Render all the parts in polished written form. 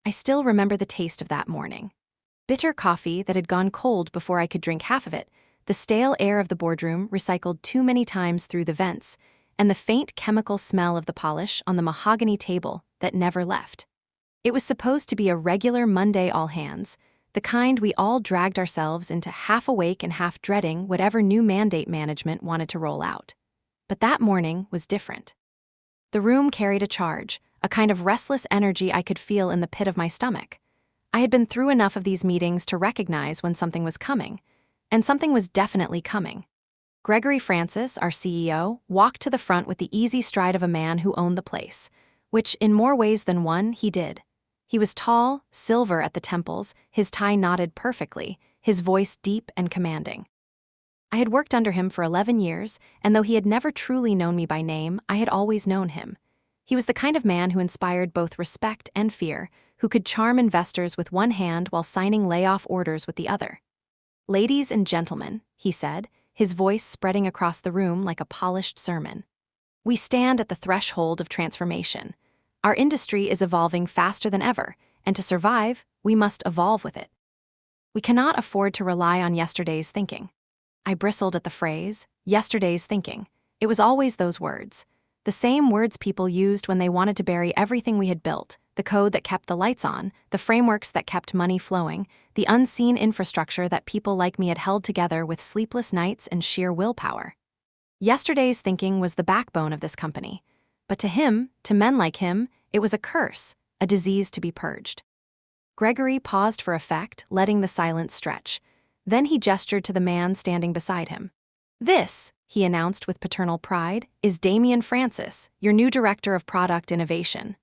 I still remember the taste of that morning. Bitter coffee that had gone cold before I could drink half of it, the stale air of the boardroom recycled too many times through the vents, and the faint chemical smell of the polish on the mahogany table that never left. It was supposed to be a regular Monday all-hands, the kind we all dragged ourselves into half awake and half dreading whatever new mandate management wanted to roll out. But that morning was different. The room carried a charge, a kind of restless energy I could feel in the pit of my stomach. I had been through enough of these meetings to recognize when something was coming, and something was definitely coming. Gregory Francis, our CEO, walked to the front with the easy stride of a man who owned the place, which, in more ways than one, he did. He was tall, silver at the temples, his tie knotted perfectly, his voice deep and commanding. I had worked under him for 11 years, and though he had never truly known me by name, I had always known him. He was the kind of man who inspired both respect and fear, who could charm investors with one hand while signing layoff orders with the other. "Ladies and gentlemen," he said, his voice spreading across the room like a polished sermon. "We stand at the threshold of transformation. Our industry is evolving faster than ever, and to survive, we must evolve with it. We cannot afford to rely on yesterday's thinking." I bristled at the phrase, yesterday's thinking. It was always those words. The same words people used when they wanted to bury everything we had built, the code that kept the lights on, the frameworks that kept money flowing, the unseen infrastructure that people like me had held together with sleepless nights and sheer willpower. Yesterday's thinking was the backbone of this company. But to him, to men like him, it was a curse, a disease to be purged. Gregory paused for effect, letting the silence stretch. Then he gestured to the man standing beside him. "This," he announced with paternal pride, "is Damian Francis, your new director of product innovation."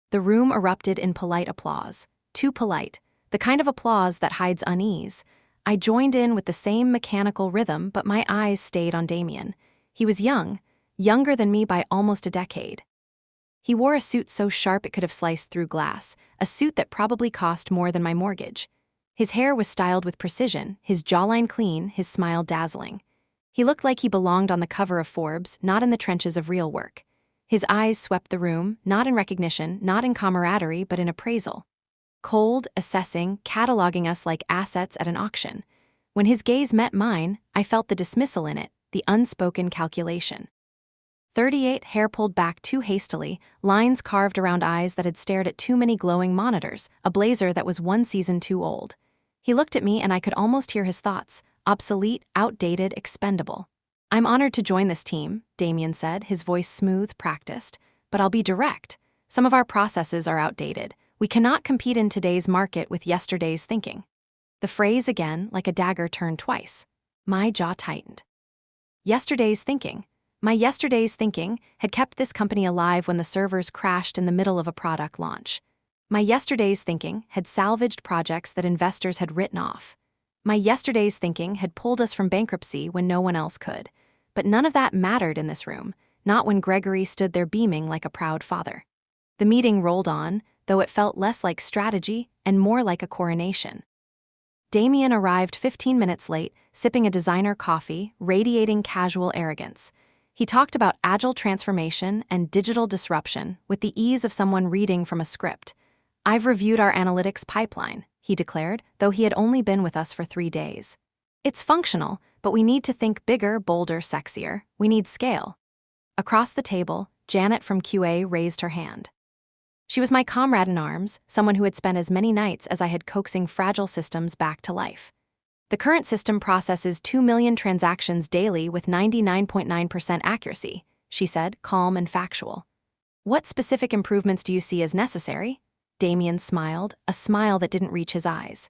The room erupted in polite applause. Too polite, the kind of applause that hides unease. I joined in with the same mechanical rhythm, but my eyes stayed on Damian. He was young, younger than me by almost a decade. He wore a suit so sharp it could have sliced through glass, a suit that probably cost more than my mortgage. His hair was styled with precision, his jawline clean, his smile dazzling. He looked like he belonged on the cover of Forbes, not in the trenches of real work. His eyes swept the room, not in recognition, not in camaraderie, but in appraisal. Cold, assessing, cataloging us like assets at an auction. When his gaze met mine, I felt the dismissal in it, the unspoken calculation. 38, hair pulled back too hastily, lines carved around eyes that had stared at too many glowing monitors, a blazer that was one season too old. He looked at me and I could almost hear his thoughts, obsolete, outdated, expendable. "I'm honored to join this team," Damian said, his voice smooth, practiced. "But I'll be direct. Some of our processes are outdated. We cannot compete in today's market with yesterday's thinking." The phrase again, like a dagger, turned twice. My jaw tightened. Yesterday's thinking. My yesterday's thinking had kept this company alive when the servers crashed in the middle of a product launch. My yesterday's thinking had salvaged projects that investors had written off. My yesterday's thinking had pulled us from bankruptcy when no one else could. But none of that mattered in this room, not when Gregory stood there beaming like a proud father. The meeting rolled on, though it felt less like strategy and more like a coronation. Damian arrived 15 minutes late, sipping a designer coffee, radiating casual arrogance. He talked about agile transformation and digital disruption with the ease of someone reading from a script. "I've reviewed our analytics pipeline," he declared, though he had only been with us for 3 days. "It's functional, but we need to think bigger, bolder, sexier. We need scale." Across the table, Janet from QA raised her hand. She was my comrade in arms, someone who had spent as many nights as I had coaxing fragile systems back to life. "The current system processes 2 million transactions daily with 99.9% accuracy," she said, calm and factual. "What specific improvements do you see as necessary?" Damian smiled, a smile that didn't reach his eyes.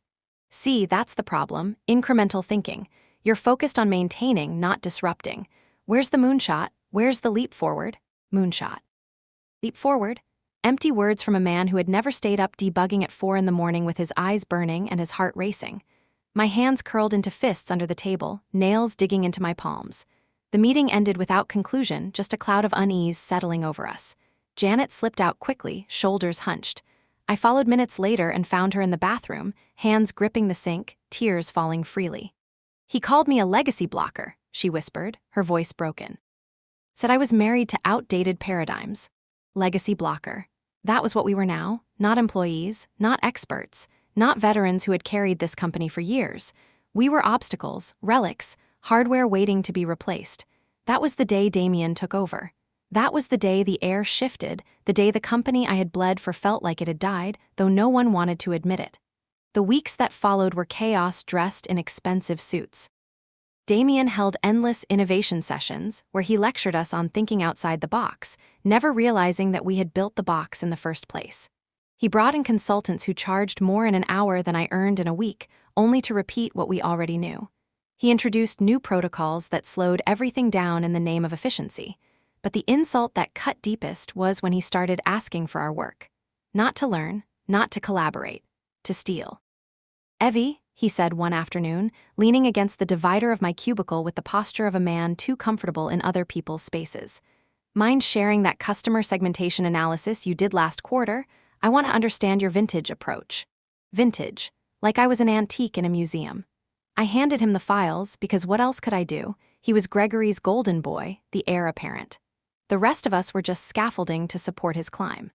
"See, that's the problem, incremental thinking. You're focused on maintaining, not disrupting. Where's the moonshot? Where's the leap forward?" Moonshot. Leap forward? Empty words from a man who had never stayed up debugging at 4 in the morning with his eyes burning and his heart racing. My hands curled into fists under the table, nails digging into my palms. The meeting ended without conclusion, just a cloud of unease settling over us. Janet slipped out quickly, shoulders hunched. I followed minutes later and found her in the bathroom, hands gripping the sink, tears falling freely. "He called me a legacy blocker," she whispered, her voice broken. "Said I was married to outdated paradigms. Legacy blocker. That was what we were now, not employees, not experts, not veterans who had carried this company for years. We were obstacles, relics, hardware waiting to be replaced. That was the day Damien took over. That was the day the air shifted, the day the company I had bled for felt like it had died, though no one wanted to admit it. The weeks that followed were chaos dressed in expensive suits. Damien held endless innovation sessions where he lectured us on thinking outside the box, never realizing that we had built the box in the first place. He brought in consultants who charged more in an hour than I earned in a week, only to repeat what we already knew. He introduced new protocols that slowed everything down in the name of efficiency. But the insult that cut deepest was when he started asking for our work. Not to learn, not to collaborate, to steal. "Evie," he said one afternoon, leaning against the divider of my cubicle with the posture of a man too comfortable in other people's spaces. "Mind sharing that customer segmentation analysis you did last quarter? I want to understand your vintage approach." Vintage, like I was an antique in a museum. I handed him the files because what else could I do? He was Gregory's golden boy, the heir apparent. The rest of us were just scaffolding to support his climb.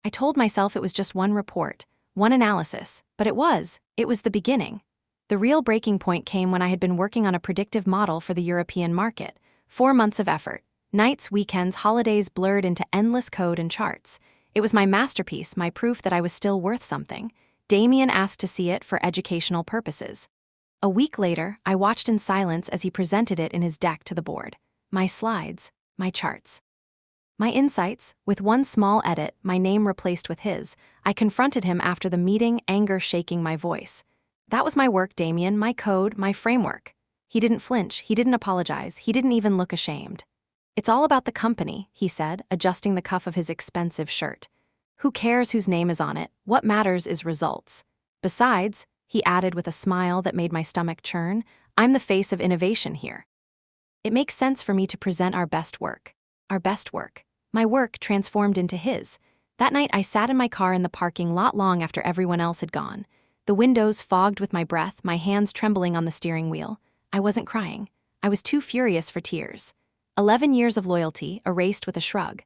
I told myself it was just one report, one analysis, but it was the beginning. The real breaking point came when I had been working on a predictive model for the European market. 4 months of effort, nights, weekends, holidays blurred into endless code and charts. It was my masterpiece, my proof that I was still worth something. Damien asked to see it for educational purposes. A week later, I watched in silence as he presented it in his deck to the board. My slides, my charts. My insights, with one small edit, my name replaced with his. I confronted him after the meeting, anger shaking my voice. "That was my work, Damien, my code, my framework." He didn't flinch, he didn't apologize, he didn't even look ashamed. "It's all about the company," he said, adjusting the cuff of his expensive shirt. "Who cares whose name is on it? What matters is results. Besides," he added with a smile that made my stomach churn, "I'm the face of innovation here. It makes sense for me to present our best work. Our best work." My work transformed into his. That night I sat in my car in the parking lot long after everyone else had gone. The windows fogged with my breath, my hands trembling on the steering wheel. I wasn't crying. I was too furious for tears. 11 years of loyalty erased with a shrug.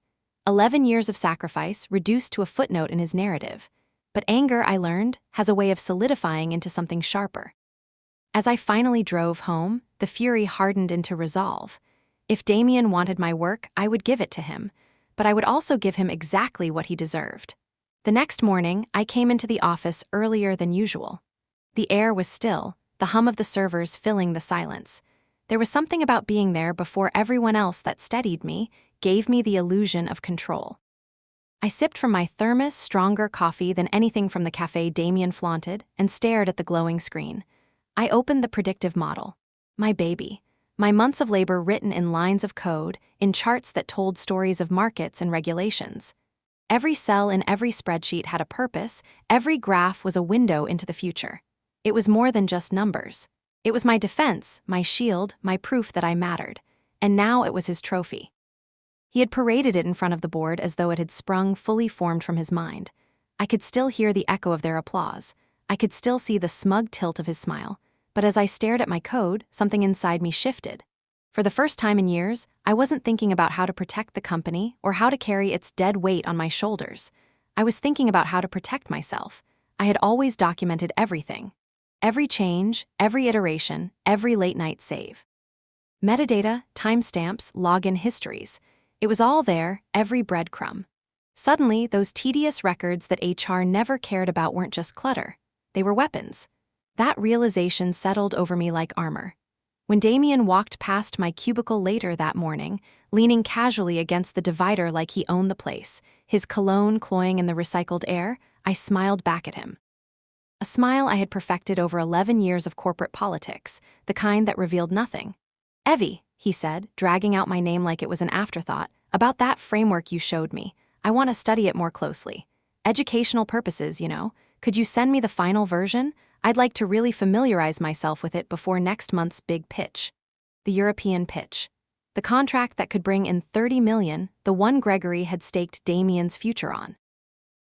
11 years of sacrifice reduced to a footnote in his narrative. But anger, I learned, has a way of solidifying into something sharper. As I finally drove home, the fury hardened into resolve. If Damien wanted my work, I would give it to him. But I would also give him exactly what he deserved. The next morning, I came into the office earlier than usual. The air was still, the hum of the servers filling the silence. There was something about being there before everyone else that steadied me, gave me the illusion of control. I sipped from my thermos stronger coffee than anything from the cafe Damien flaunted and stared at the glowing screen. I opened the predictive model. My baby. My months of labor written in lines of code, in charts that told stories of markets and regulations. Every cell in every spreadsheet had a purpose, every graph was a window into the future. It was more than just numbers. It was my defense, my shield, my proof that I mattered. And now it was his trophy. He had paraded it in front of the board as though it had sprung fully formed from his mind. I could still hear the echo of their applause. I could still see the smug tilt of his smile. But as I stared at my code, something inside me shifted. For the first time in years, I wasn't thinking about how to protect the company or how to carry its dead weight on my shoulders. I was thinking about how to protect myself. I had always documented everything. Every change, every iteration, every late-night save. Metadata, timestamps, login histories. It was all there, every breadcrumb. Suddenly, those tedious records that HR never cared about weren't just clutter. They were weapons. That realization settled over me like armor. When Damien walked past my cubicle later that morning, leaning casually against the divider like he owned the place, his cologne cloying in the recycled air, I smiled back at him. A smile I had perfected over 11 years of corporate politics, the kind that revealed nothing. "Evie," he said, dragging out my name like it was an afterthought, "about that framework you showed me. I want to study it more closely. Educational purposes, you know. Could you send me the final version? I'd like to really familiarize myself with it before next month's big pitch." The European pitch. The contract that could bring in 30 million, the one Gregory had staked Damien's future on.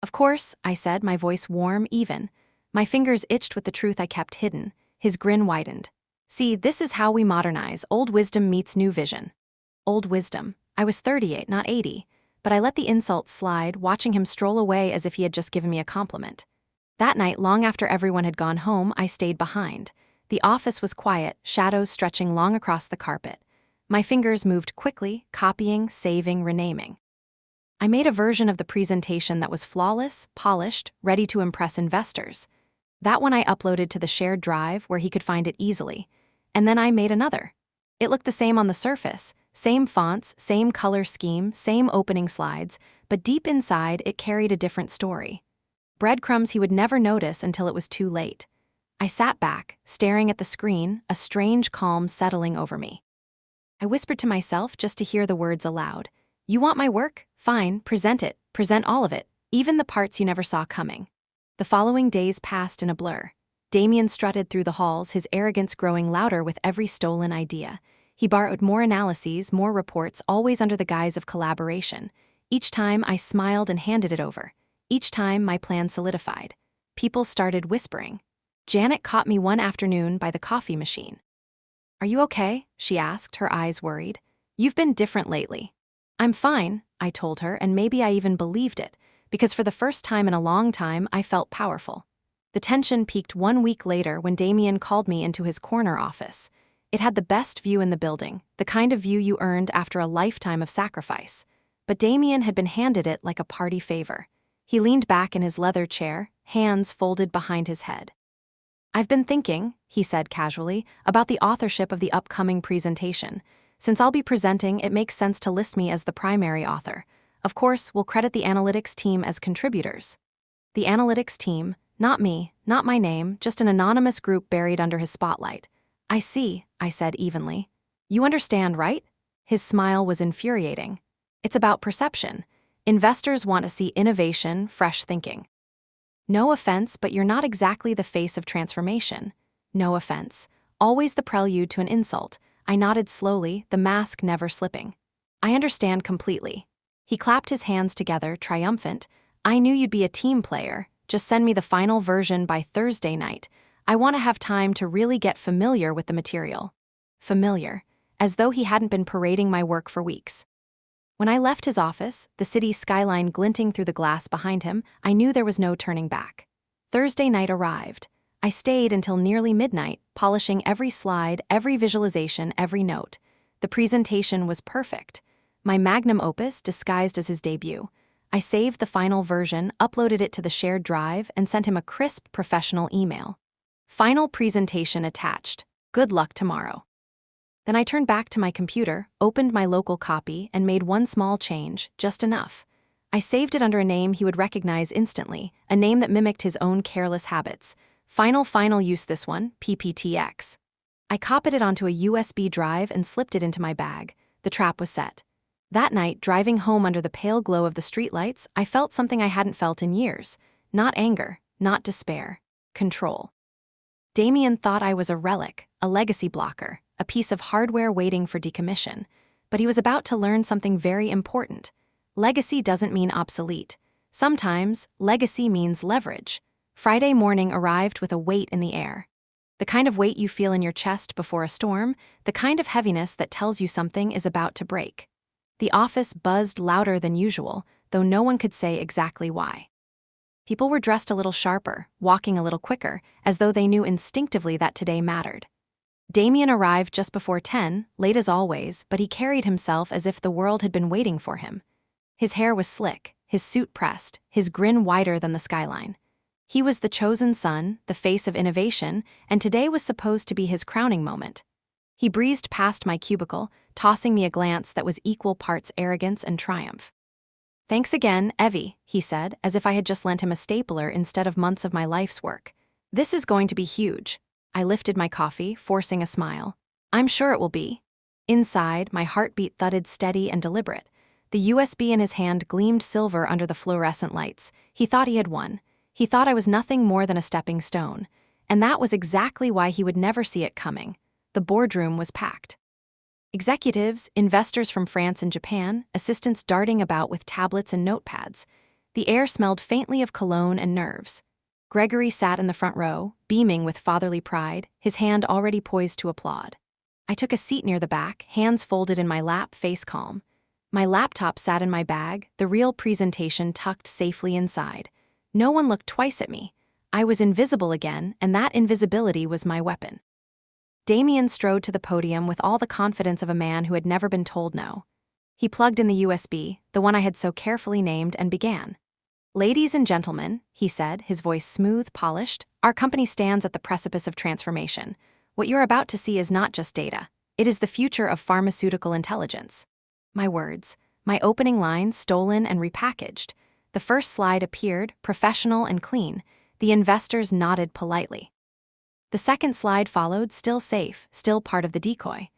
"Of course," I said, my voice warm, even. My fingers itched with the truth I kept hidden. His grin widened. "See, this is how we modernize. Old wisdom meets new vision." Old wisdom. I was 38, not 80. but I let the insult slide, watching him stroll away as if he had just given me a compliment. That night, long after everyone had gone home, I stayed behind. The office was quiet, shadows stretching long across the carpet. My fingers moved quickly, copying, saving, renaming. I made a version of the presentation that was flawless, polished, ready to impress investors. That one I uploaded to the shared drive where he could find it easily. And then I made another. It looked the same on the surface, same fonts, same color scheme, same opening slides, but deep inside it carried a different story. Breadcrumbs he would never notice until it was too late. I sat back, staring at the screen, a strange calm settling over me. I whispered to myself just to hear the words aloud. You want my work? Fine, present it, present all of it, even the parts you never saw coming. The following days passed in a blur. Damien strutted through the halls, his arrogance growing louder with every stolen idea. He borrowed more analyses, more reports, always under the guise of collaboration. Each time I smiled and handed it over. Each time my plan solidified. People started whispering. Janet caught me one afternoon by the coffee machine. Are you okay? She asked, her eyes worried. You've been different lately. I'm fine, I told her, and maybe I even believed it, because for the first time in a long time I felt powerful. The tension peaked 1 week later when Damien called me into his corner office. It had the best view in the building, the kind of view you earned after a lifetime of sacrifice. But Damien had been handed it like a party favor. He leaned back in his leather chair, hands folded behind his head. I've been thinking, he said casually, about the authorship of the upcoming presentation. Since I'll be presenting, it makes sense to list me as the primary author. Of course, we'll credit the analytics team as contributors. The analytics team, not me, not my name, just an anonymous group buried under his spotlight. I see, I said evenly. You understand, right? His smile was infuriating. It's about perception. Investors want to see innovation, fresh thinking. No offense, but you're not exactly the face of transformation. No offense. Always the prelude to an insult. I nodded slowly, the mask never slipping. I understand completely. He clapped his hands together, triumphant. I knew you'd be a team player. Just send me the final version by Thursday night. I want to have time to really get familiar with the material. Familiar. As though he hadn't been parading my work for weeks. When I left his office, the city skyline glinting through the glass behind him, I knew there was no turning back. Thursday night arrived. I stayed until nearly midnight, polishing every slide, every visualization, every note. The presentation was perfect. My magnum opus disguised as his debut. I saved the final version, uploaded it to the shared drive, and sent him a crisp, professional email. Final presentation attached. Good luck tomorrow. Then I turned back to my computer, opened my local copy, and made one small change, just enough. I saved it under a name he would recognize instantly, a name that mimicked his own careless habits. Final use this one, PPTX. I copied it onto a USB drive and slipped it into my bag. The trap was set. That night, driving home under the pale glow of the streetlights, I felt something I hadn't felt in years. Not anger, not despair. Control. Damien thought I was a relic, a legacy blocker, a piece of hardware waiting for decommission. But he was about to learn something very important. Legacy doesn't mean obsolete. Sometimes, legacy means leverage. Friday morning arrived with a weight in the air. The kind of weight you feel in your chest before a storm, the kind of heaviness that tells you something is about to break. The office buzzed louder than usual, though no one could say exactly why. People were dressed a little sharper, walking a little quicker, as though they knew instinctively that today mattered. Damien arrived just before 10, late as always, but he carried himself as if the world had been waiting for him. His hair was slick, his suit pressed, his grin wider than the skyline. He was the chosen son, the face of innovation, and today was supposed to be his crowning moment. He breezed past my cubicle, tossing me a glance that was equal parts arrogance and triumph. Thanks again, Evie, he said, as if I had just lent him a stapler instead of months of my life's work. This is going to be huge. I lifted my coffee, forcing a smile. I'm sure it will be. Inside, my heartbeat thudded steady and deliberate. The USB in his hand gleamed silver under the fluorescent lights. He thought he had won. He thought I was nothing more than a stepping stone. And that was exactly why he would never see it coming. The boardroom was packed. Executives, investors from France and Japan, assistants darting about with tablets and notepads. The air smelled faintly of cologne and nerves. Gregory sat in the front row, beaming with fatherly pride, his hand already poised to applaud. I took a seat near the back, hands folded in my lap, face calm. My laptop sat in my bag, the real presentation tucked safely inside. No one looked twice at me. I was invisible again, and that invisibility was my weapon. Damien strode to the podium with all the confidence of a man who had never been told no. He plugged in the USB, the one I had so carefully named, and began. "Ladies and gentlemen," he said, his voice smooth, polished, "our company stands at the precipice of transformation. What you're about to see is not just data. It is the future of pharmaceutical intelligence." My words, my opening line stolen and repackaged. The first slide appeared, professional and clean. The investors nodded politely. The second slide followed, still safe, still part of the decoy.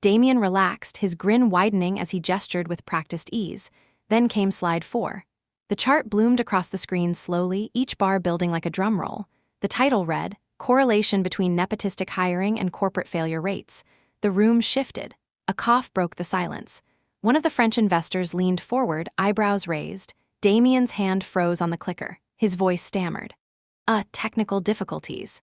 Damien relaxed, his grin widening as he gestured with practiced ease. Then came slide 4. The chart bloomed across the screen slowly, each bar building like a drum roll. The title read, "Correlation between nepotistic hiring and corporate failure rates." The room shifted. A cough broke the silence. One of the French investors leaned forward, eyebrows raised. Damien's hand froze on the clicker. His voice stammered. Technical difficulties."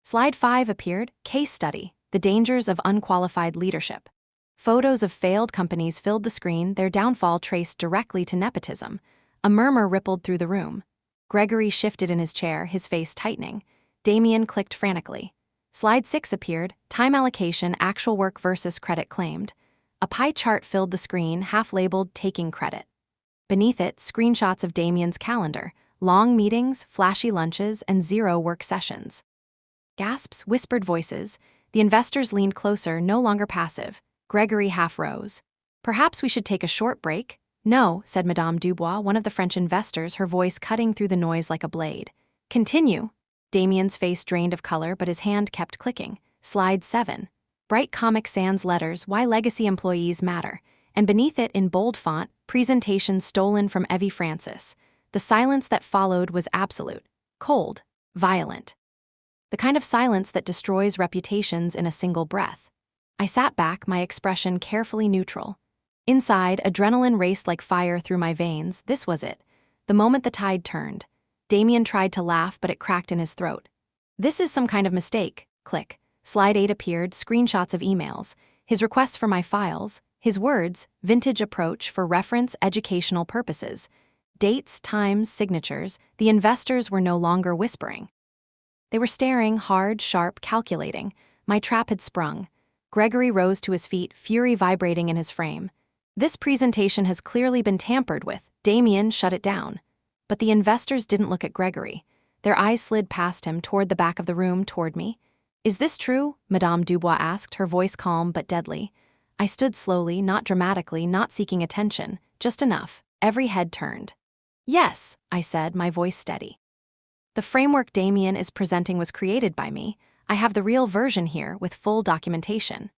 Slide 5 appeared, case study, the dangers of unqualified leadership. Photos of failed companies filled the screen, their downfall traced directly to nepotism. A murmur rippled through the room. Gregory shifted in his chair, his face tightening. Damien clicked frantically. Slide 6 appeared, time allocation, actual work versus credit claimed. A pie chart filled the screen, half-labeled taking credit. Beneath it, screenshots of Damien's calendar, long meetings, flashy lunches, and 0 work sessions. Gasps, whispered voices. The investors leaned closer, no longer passive. Gregory half rose. "Perhaps we should take a short break?" "No," said Madame Dubois, one of the French investors, her voice cutting through the noise like a blade. "Continue." Damien's face drained of color, but his hand kept clicking. Slide 7. Bright Comic Sans letters, "Why Legacy Employees Matter." And beneath it, in bold font, "Presentation stolen from Evie Francis." The silence that followed was absolute. Cold. Violent. The kind of silence that destroys reputations in a single breath. I sat back, my expression carefully neutral. Inside, adrenaline raced like fire through my veins. This was it. The moment the tide turned. Damien tried to laugh, but it cracked in his throat. "This is some kind of mistake." Click. Slide 8 appeared, screenshots of emails. His request for my files. His words, "Vintage approach for reference educational purposes." Dates, times, signatures. The investors were no longer whispering. They were staring, hard, sharp, calculating. My trap had sprung. Gregory rose to his feet, fury vibrating in his frame. "This presentation has clearly been tampered with." Damien shut it down. But the investors didn't look at Gregory. Their eyes slid past him, toward the back of the room, toward me. "Is this true?" Madame Dubois asked, her voice calm but deadly. I stood slowly, not dramatically, not seeking attention, just enough. Every head turned. "Yes," I said, my voice steady. "The framework Damien is presenting was created by me. I have the real version here, with full documentation."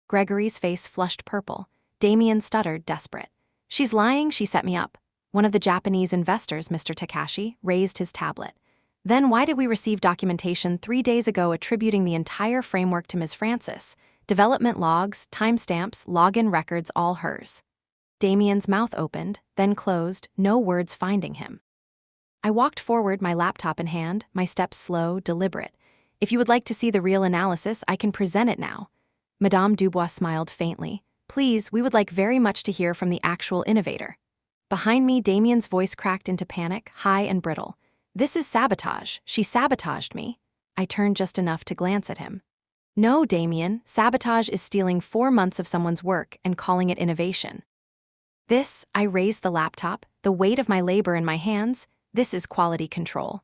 Gregory's face flushed purple. Damien stuttered, desperate. "She's lying, she set me up." One of the Japanese investors, Mr. Takashi, raised his tablet. "Then why did we receive documentation 3 days ago attributing the entire framework to Ms. Francis? Development logs, timestamps, login records, all hers." Damien's mouth opened, then closed, no words finding him. I walked forward, my laptop in hand, my steps slow, deliberate. "If you would like to see the real analysis, I can present it now." Madame Dubois smiled faintly. "Please, we would like very much to hear from the actual innovator." Behind me, Damien's voice cracked into panic, high and brittle. "This is sabotage. She sabotaged me." I turned just enough to glance at him. "No, Damien, sabotage is stealing 4 months of someone's work and calling it innovation. This," I raised the laptop, the weight of my labor in my hands, "this is quality control."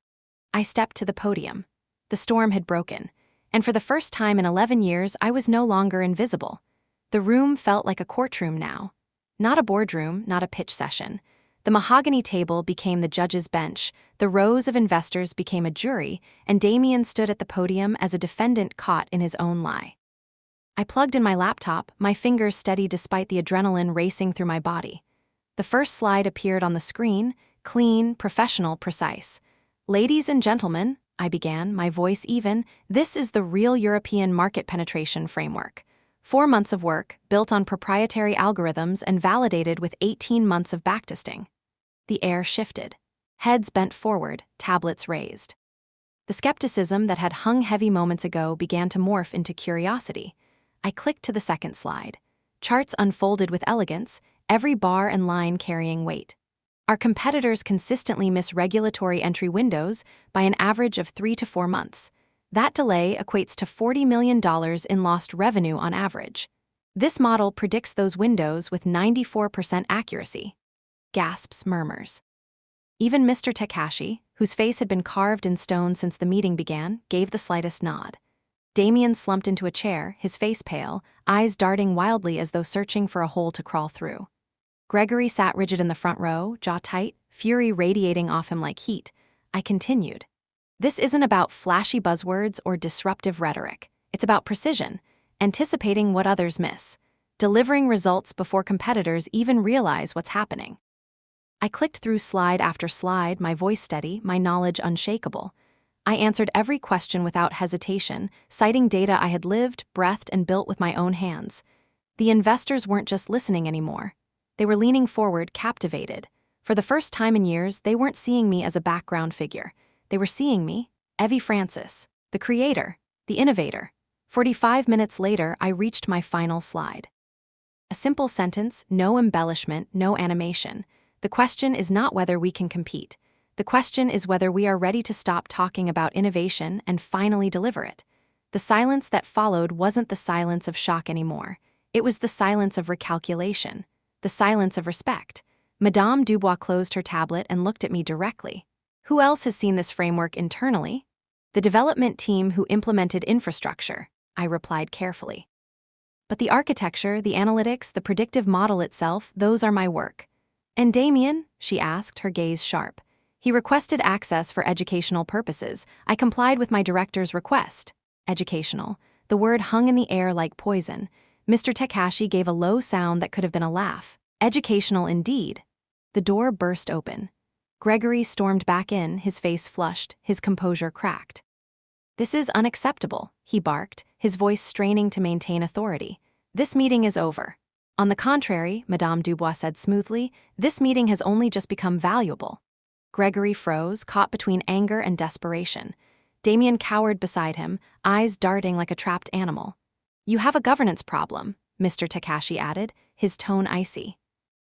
I stepped to the podium. The storm had broken, and for the first time in 11 years, I was no longer invisible. The room felt like a courtroom now. Not a boardroom, not a pitch session. The mahogany table became the judge's bench, the rows of investors became a jury, and Damien stood at the podium as a defendant caught in his own lie. I plugged in my laptop, my fingers steady despite the adrenaline racing through my body. The first slide appeared on the screen, clean, professional, precise. "Ladies and gentlemen," I began, my voice even, "this is the real European market penetration framework. 4 months of work, built on proprietary algorithms and validated with 18 months of backtesting." The air shifted. Heads bent forward, tablets raised. The skepticism that had hung heavy moments ago began to morph into curiosity. I clicked to the second slide. Charts unfolded with elegance, every bar and line carrying weight. Our competitors consistently miss regulatory entry windows by an average of 3 to 4 months. That delay equates to $40 million in lost revenue on average. This model predicts those windows with 94% accuracy. Gasps, murmurs. Even Mr. Takashi, whose face had been carved in stone since the meeting began, gave the slightest nod. Damien slumped into a chair, his face pale, eyes darting wildly as though searching for a hole to crawl through. Gregory sat rigid in the front row, jaw tight, fury radiating off him like heat. I continued. This isn't about flashy buzzwords or disruptive rhetoric. It's about precision, anticipating what others miss, delivering results before competitors even realize what's happening. I clicked through slide after slide, my voice steady, my knowledge unshakable. I answered every question without hesitation, citing data I had lived, breathed, and built with my own hands. The investors weren't just listening anymore. They were leaning forward, captivated. For the first time in years, they weren't seeing me as a background figure. They were seeing me, Evie Francis, the creator, the innovator. 45 minutes later, I reached my final slide. A simple sentence, no embellishment, no animation. The question is not whether we can compete. The question is whether we are ready to stop talking about innovation and finally deliver it. The silence that followed wasn't the silence of shock anymore. It was the silence of recalculation, the silence of respect. Madame Dubois closed her tablet and looked at me directly. Who else has seen this framework internally? The development team who implemented infrastructure, I replied carefully. But the architecture, the analytics, the predictive model itself, those are my work. And Damien? She asked, her gaze sharp. He requested access for educational purposes. I complied with my director's request. Educational. The word hung in the air like poison. Mr. Takashi gave a low sound that could have been a laugh. Educational indeed. The door burst open. Gregory stormed back in, his face flushed, his composure cracked. This is unacceptable, he barked, his voice straining to maintain authority. This meeting is over. On the contrary, Madame Dubois said smoothly, this meeting has only just become valuable. Gregory froze, caught between anger and desperation. Damien cowered beside him, eyes darting like a trapped animal. You have a governance problem, Mr. Takashi added, his tone icy.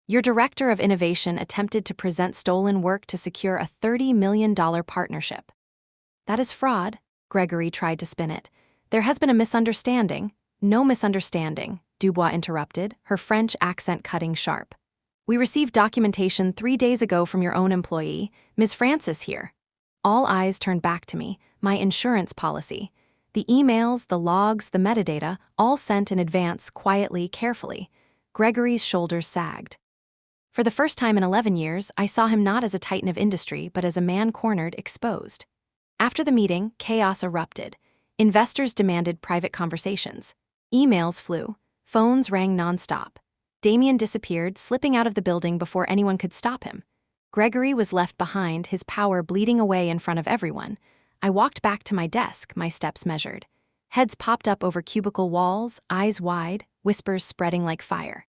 Your director of innovation attempted to present stolen work to secure a $30 million partnership. That is fraud, Gregory tried to spin it. There has been a misunderstanding. No misunderstanding, Dubois interrupted, her French accent cutting sharp. We received documentation 3 days ago from your own employee, Ms. Francis here. All eyes turned back to me, my insurance policy. The emails, the logs, the metadata, all sent in advance, quietly, carefully. Gregory's shoulders sagged. For the first time in 11 years, I saw him not as a titan of industry, but as a man cornered, exposed. After the meeting, chaos erupted. Investors demanded private conversations. Emails flew. Phones rang nonstop. Damien disappeared, slipping out of the building before anyone could stop him. Gregory was left behind, his power bleeding away in front of everyone. I walked back to my desk, my steps measured. Heads popped up over cubicle walls, eyes wide, whispers spreading like fire.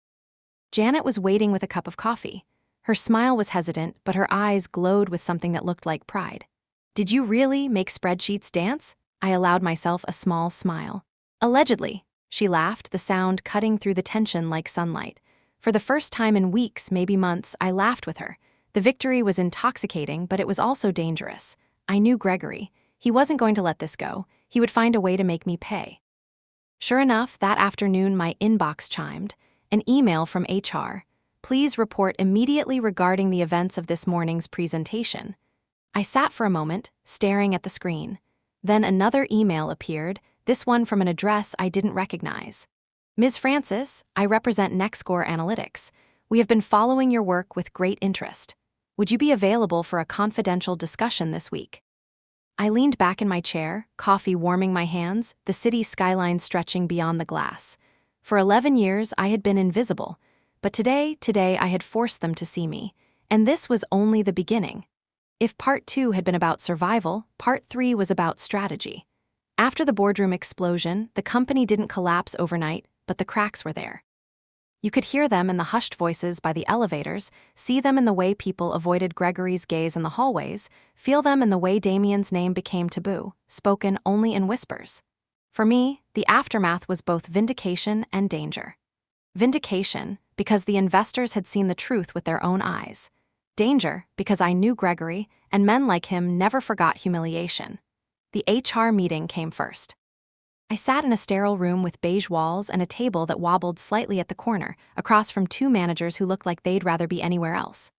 Janet was waiting with a cup of coffee. Her smile was hesitant, but her eyes glowed with something that looked like pride. Did you really make spreadsheets dance? I allowed myself a small smile. Allegedly. She laughed, the sound cutting through the tension like sunlight. For the first time in weeks, maybe months, I laughed with her. The victory was intoxicating, but it was also dangerous. I knew Gregory. He wasn't going to let this go. He would find a way to make me pay. Sure enough, that afternoon my inbox chimed. An email from HR. Please report immediately regarding the events of this morning's presentation. I sat for a moment, staring at the screen. Then another email appeared, this one from an address I didn't recognize. Ms. Francis, I represent NextScore Analytics. We have been following your work with great interest. Would you be available for a confidential discussion this week? I leaned back in my chair, coffee warming my hands, the city skyline stretching beyond the glass. For 11 years, I had been invisible. But today I had forced them to see me. And this was only the beginning. If part 2 had been about survival, part 3 was about strategy. After the boardroom explosion, the company didn't collapse overnight, but the cracks were there. You could hear them in the hushed voices by the elevators, see them in the way people avoided Gregory's gaze in the hallways, feel them in the way Damien's name became taboo, spoken only in whispers. For me, the aftermath was both vindication and danger. Vindication, because the investors had seen the truth with their own eyes. Danger, because I knew Gregory, and men like him never forgot humiliation. The HR meeting came first. I sat in a sterile room with beige walls and a table that wobbled slightly at the corner, across from two managers who looked like they'd rather be anywhere else.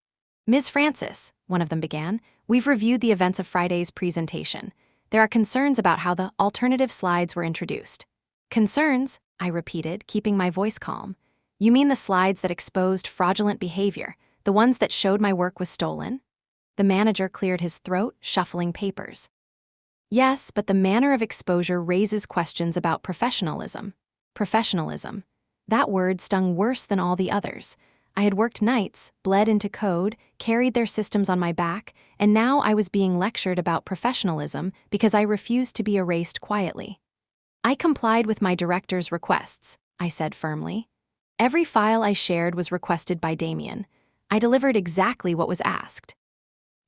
"Ms. Francis," one of them began, "we've reviewed the events of Friday's presentation. There are concerns about how the alternative slides were introduced." "Concerns?" I repeated, keeping my voice calm. "You mean the slides that exposed fraudulent behavior, the ones that showed my work was stolen?" The manager cleared his throat, shuffling papers. "Yes, but the manner of exposure raises questions about professionalism." Professionalism. That word stung worse than all the others. I had worked nights, bled into code, carried their systems on my back, and now I was being lectured about professionalism because I refused to be erased quietly. "I complied with my director's requests," I said firmly. "Every file I shared was requested by Damien. I delivered exactly what was asked.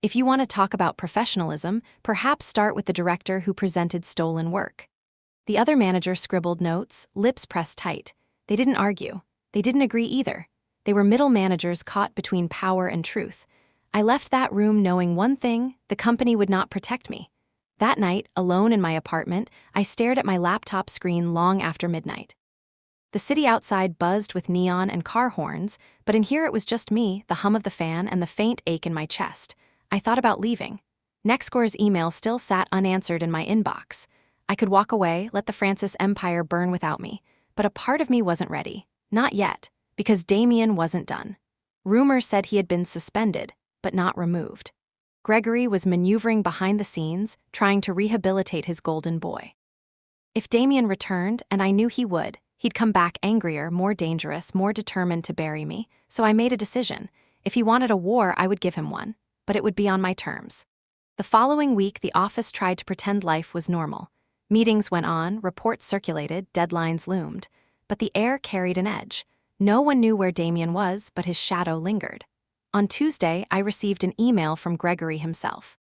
If you want to talk about professionalism, perhaps start with the director who presented stolen work." The other manager scribbled notes, lips pressed tight. They didn't argue. They didn't agree either. They were middle managers caught between power and truth. I left that room knowing one thing: the company would not protect me. That night, alone in my apartment, I stared at my laptop screen long after midnight. The city outside buzzed with neon and car horns, but in here it was just me, the hum of the fan, and the faint ache in my chest. I thought about leaving. NextScore's email still sat unanswered in my inbox. I could walk away, let the Francis empire burn without me, but a part of me wasn't ready. Not yet, because Damien wasn't done. Rumors said he had been suspended, but not removed. Gregory was maneuvering behind the scenes, trying to rehabilitate his golden boy. If Damien returned, and I knew he would, he'd come back angrier, more dangerous, more determined to bury me, so I made a decision. If he wanted a war, I would give him one, but it would be on my terms. The following week, the office tried to pretend life was normal. Meetings went on, reports circulated, deadlines loomed, but the air carried an edge. No one knew where Damien was, but his shadow lingered. On Tuesday, I received an email from Gregory himself.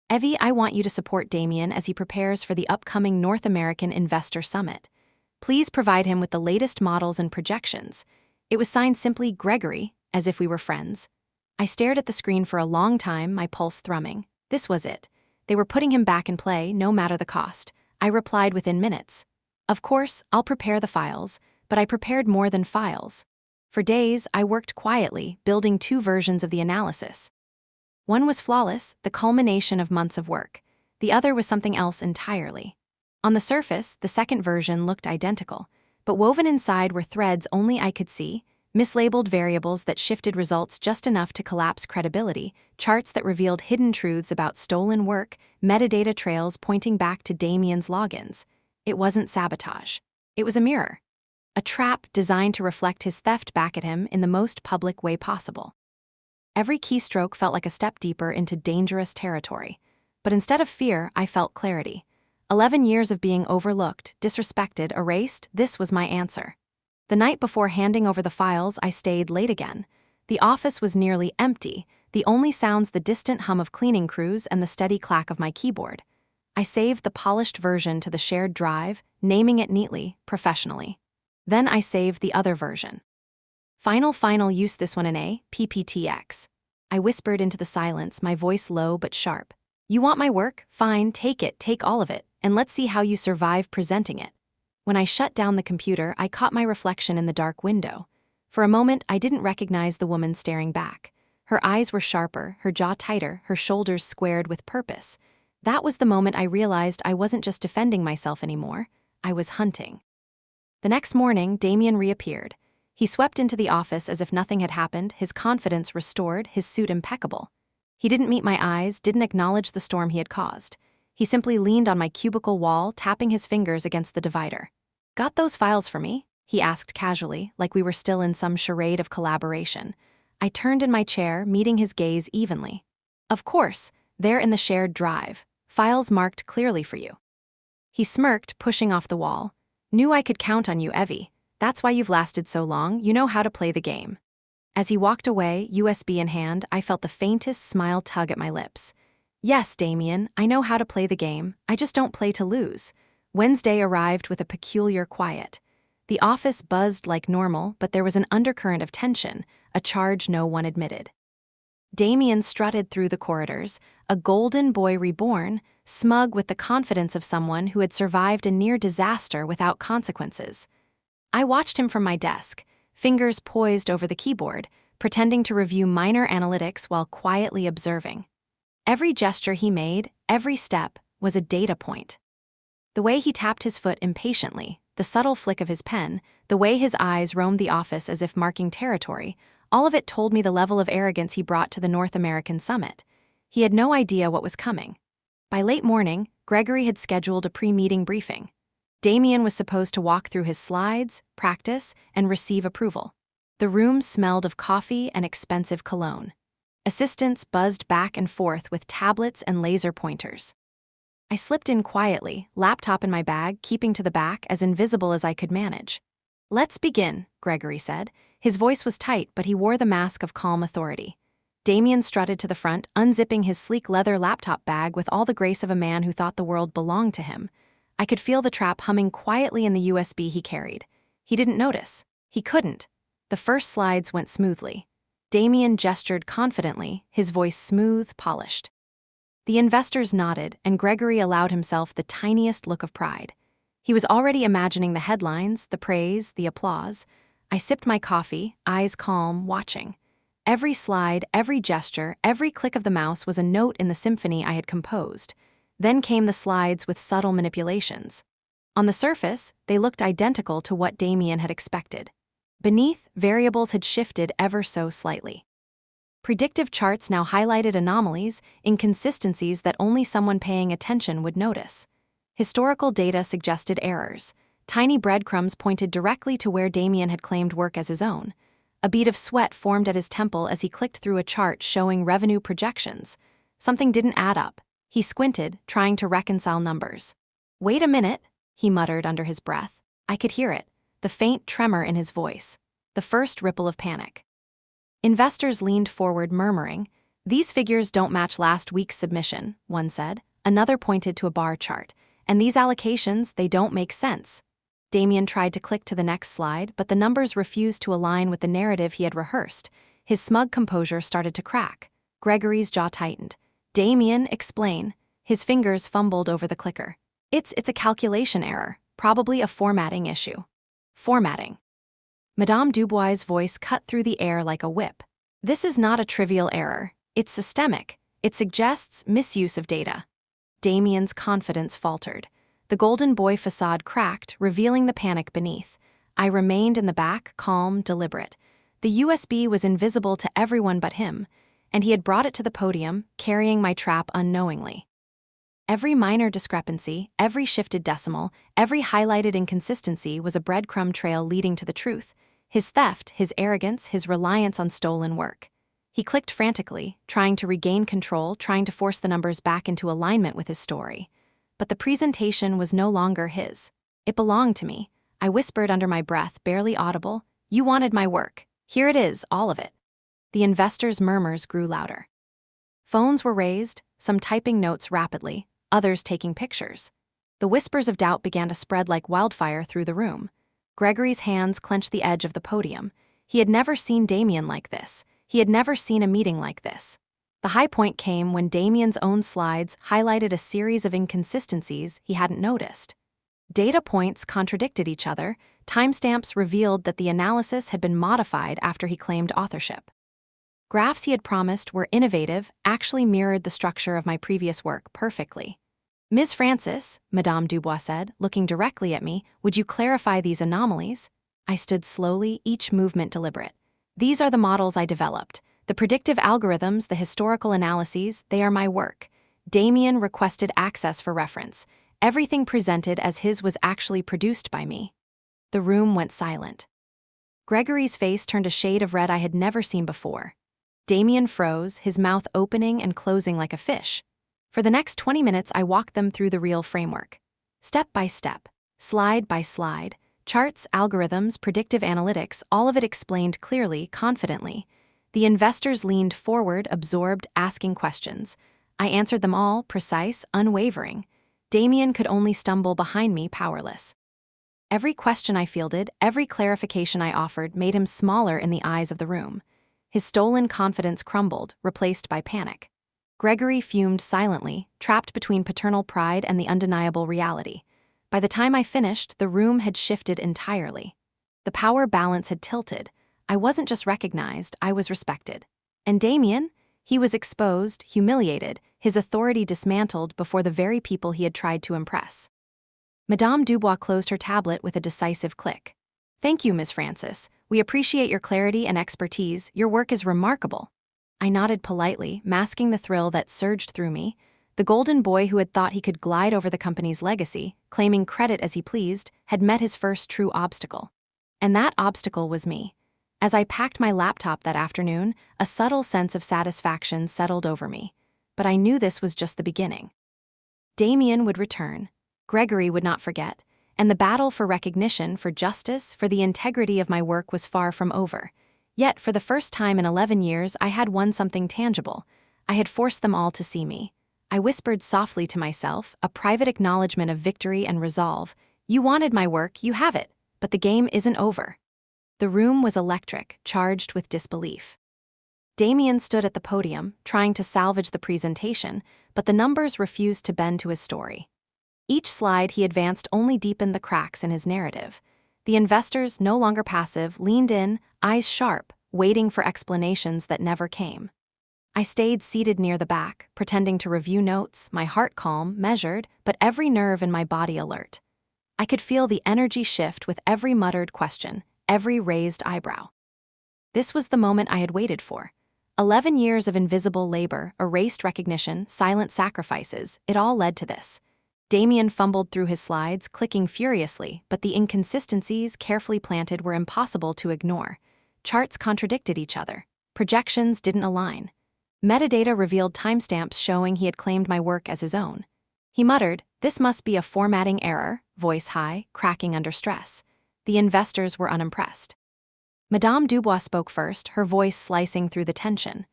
"Evie, I want you to support Damien as he prepares for the upcoming North American Investor Summit. Please provide him with the latest models and projections." It was signed simply Gregory, as if we were friends. I stared at the screen for a long time, my pulse thrumming. This was it. They were putting him back in play, no matter the cost. I replied within minutes. "Of course, I'll prepare the files," but I prepared more than files. For days, I worked quietly, building two versions of the analysis. One was flawless, the culmination of months of work. The other was something else entirely. On the surface, the second version looked identical, but woven inside were threads only I could see, mislabeled variables that shifted results just enough to collapse credibility, charts that revealed hidden truths about stolen work, metadata trails pointing back to Damien's logins. It wasn't sabotage. It was a mirror. A trap designed to reflect his theft back at him in the most public way possible. Every keystroke felt like a step deeper into dangerous territory. But instead of fear, I felt clarity. 11 years of being overlooked, disrespected, erased, this was my answer. The night before handing over the files, I stayed late again. The office was nearly empty, the only sounds the distant hum of cleaning crews and the steady clack of my keyboard. I saved the polished version to the shared drive, naming it neatly, professionally. Then I saved the other version. Final, use this one in a PPTX. I whispered into the silence, my voice low but sharp. "You want my work? Fine, take it, take all of it, and let's see how you survive presenting it." When I shut down the computer, I caught my reflection in the dark window. For a moment, I didn't recognize the woman staring back. Her eyes were sharper, her jaw tighter, her shoulders squared with purpose. That was the moment I realized I wasn't just defending myself anymore, I was hunting. The next morning, Damien reappeared. He swept into the office as if nothing had happened, his confidence restored, his suit impeccable. He didn't meet my eyes, didn't acknowledge the storm he had caused. He simply leaned on my cubicle wall, tapping his fingers against the divider. "Got those files for me?" he asked casually, like we were still in some charade of collaboration. I turned in my chair, meeting his gaze evenly. "Of course, they're in the shared drive. Files marked clearly for you." He smirked, pushing off the wall. "Knew I could count on you, Evie. That's why you've lasted so long, you know how to play the game." As he walked away, USB in hand, I felt the faintest smile tug at my lips. "Yes, Damien, I know how to play the game, I just don't play to lose." Wednesday arrived with a peculiar quiet. The office buzzed like normal, but there was an undercurrent of tension, a charge no one admitted. Damien strutted through the corridors, a golden boy reborn, smug with the confidence of someone who had survived a near disaster without consequences. I watched him from my desk, fingers poised over the keyboard, pretending to review minor analytics while quietly observing. Every gesture he made, every step, was a data point. The way he tapped his foot impatiently, the subtle flick of his pen, the way his eyes roamed the office as if marking territory, all of it told me the level of arrogance he brought to the North American summit. He had no idea what was coming. By late morning, Gregory had scheduled a pre-meeting briefing. Damien was supposed to walk through his slides, practice, and receive approval. The room smelled of coffee and expensive cologne. Assistants buzzed back and forth with tablets and laser pointers. I slipped in quietly, laptop in my bag, keeping to the back, as invisible as I could manage. "Let's begin," Gregory said. His voice was tight, but he wore the mask of calm authority. Damien strutted to the front, unzipping his sleek leather laptop bag with all the grace of a man who thought the world belonged to him. I could feel the trap humming quietly in the USB he carried. He didn't notice. He couldn't. The first slides went smoothly. Damien gestured confidently, his voice smooth, polished. The investors nodded, and Gregory allowed himself the tiniest look of pride. He was already imagining the headlines, the praise, the applause. I sipped my coffee, eyes calm, watching. Every slide, every gesture, every click of the mouse was a note in the symphony I had composed. Then came the slides with subtle manipulations. On the surface, they looked identical to what Damien had expected. Beneath, variables had shifted ever so slightly. Predictive charts now highlighted anomalies, inconsistencies that only someone paying attention would notice. Historical data suggested errors. Tiny breadcrumbs pointed directly to where Damien had claimed work as his own. A bead of sweat formed at his temple as he clicked through a chart showing revenue projections. Something didn't add up. He squinted, trying to reconcile numbers. "Wait a minute," he muttered under his breath. I could hear it, the faint tremor in his voice, the first ripple of panic. Investors leaned forward, murmuring. "These figures don't match last week's submission," one said. Another pointed to a bar chart. "And these allocations, they don't make sense." Damien tried to click to the next slide, but the numbers refused to align with the narrative he had rehearsed. His smug composure started to crack. Gregory's jaw tightened. "Damien, explain." His fingers fumbled over the clicker. It's a calculation error, probably a formatting issue." "Formatting." Madame Dubois' voice cut through the air like a whip. "This is not a trivial error. It's systemic. It suggests misuse of data." Damien's confidence faltered. The golden boy facade cracked, revealing the panic beneath. I remained in the back, calm, deliberate. The USB was invisible to everyone but him, and he had brought it to the podium, carrying my trap unknowingly. Every minor discrepancy, every shifted decimal, every highlighted inconsistency was a breadcrumb trail leading to the truth. His theft, his arrogance, his reliance on stolen work. He clicked frantically, trying to regain control, trying to force the numbers back into alignment with his story. But the presentation was no longer his. It belonged to me. I whispered under my breath, barely audible, "You wanted my work. Here it is, all of it." The investors' murmurs grew louder. Phones were raised, some typing notes rapidly, others taking pictures. The whispers of doubt began to spread like wildfire through the room. Gregory's hands clenched the edge of the podium. He had never seen Damien like this. He had never seen a meeting like this. The high point came when Damien's own slides highlighted a series of inconsistencies he hadn't noticed. Data points contradicted each other. Timestamps revealed that the analysis had been modified after he claimed authorship. Graphs he had promised were innovative, actually mirrored the structure of my previous work perfectly. "Ms. Francis," Madame Dubois said, looking directly at me, "would you clarify these anomalies?" I stood slowly, each movement deliberate. "These are the models I developed. The predictive algorithms, the historical analyses, they are my work." Damien requested access for reference. Everything presented as his was actually produced by me. The room went silent. Gregory's face turned a shade of red I had never seen before. Damien froze, his mouth opening and closing like a fish. For the next 20 minutes, I walked them through the real framework. Step by step, slide by slide, charts, algorithms, predictive analytics, all of it explained clearly, confidently. The investors leaned forward, absorbed, asking questions. I answered them all, precise, unwavering. Damien could only stumble behind me, powerless. Every question I fielded, every clarification I offered made him smaller in the eyes of the room. His stolen confidence crumbled, replaced by panic. Gregory fumed silently, trapped between paternal pride and the undeniable reality. By the time I finished, the room had shifted entirely. The power balance had tilted. I wasn't just recognized, I was respected. And Damien? He was exposed, humiliated, his authority dismantled before the very people he had tried to impress. Madame Dubois closed her tablet with a decisive click. "Thank you, Miss Francis. We appreciate your clarity and expertise. Your work is remarkable." I nodded politely, masking the thrill that surged through me. The golden boy who had thought he could glide over the company's legacy, claiming credit as he pleased, had met his first true obstacle. And that obstacle was me. As I packed my laptop that afternoon, a subtle sense of satisfaction settled over me. But I knew this was just the beginning. Damien would return. Gregory would not forget. And the battle for recognition, for justice, for the integrity of my work was far from over. Yet, for the first time in 11 years, I had won something tangible. I had forced them all to see me. I whispered softly to myself, a private acknowledgement of victory and resolve. "You wanted my work, you have it, but the game isn't over." The room was electric, charged with disbelief. Damien stood at the podium, trying to salvage the presentation, but the numbers refused to bend to his story. Each slide he advanced only deepened the cracks in his narrative. The investors, no longer passive, leaned in, eyes sharp, waiting for explanations that never came. I stayed seated near the back, pretending to review notes, my heart calm, measured, but every nerve in my body alert. I could feel the energy shift with every muttered question, every raised eyebrow. This was the moment I had waited for. 11 years of invisible labor, erased recognition, silent sacrifices, it all led to this. Damien fumbled through his slides, clicking furiously, but the inconsistencies carefully planted were impossible to ignore. Charts contradicted each other. Projections didn't align. Metadata revealed timestamps showing he had claimed my work as his own. He muttered, "This must be a formatting error," voice high, cracking under stress. The investors were unimpressed. Madame Dubois spoke first, her voice slicing through the tension.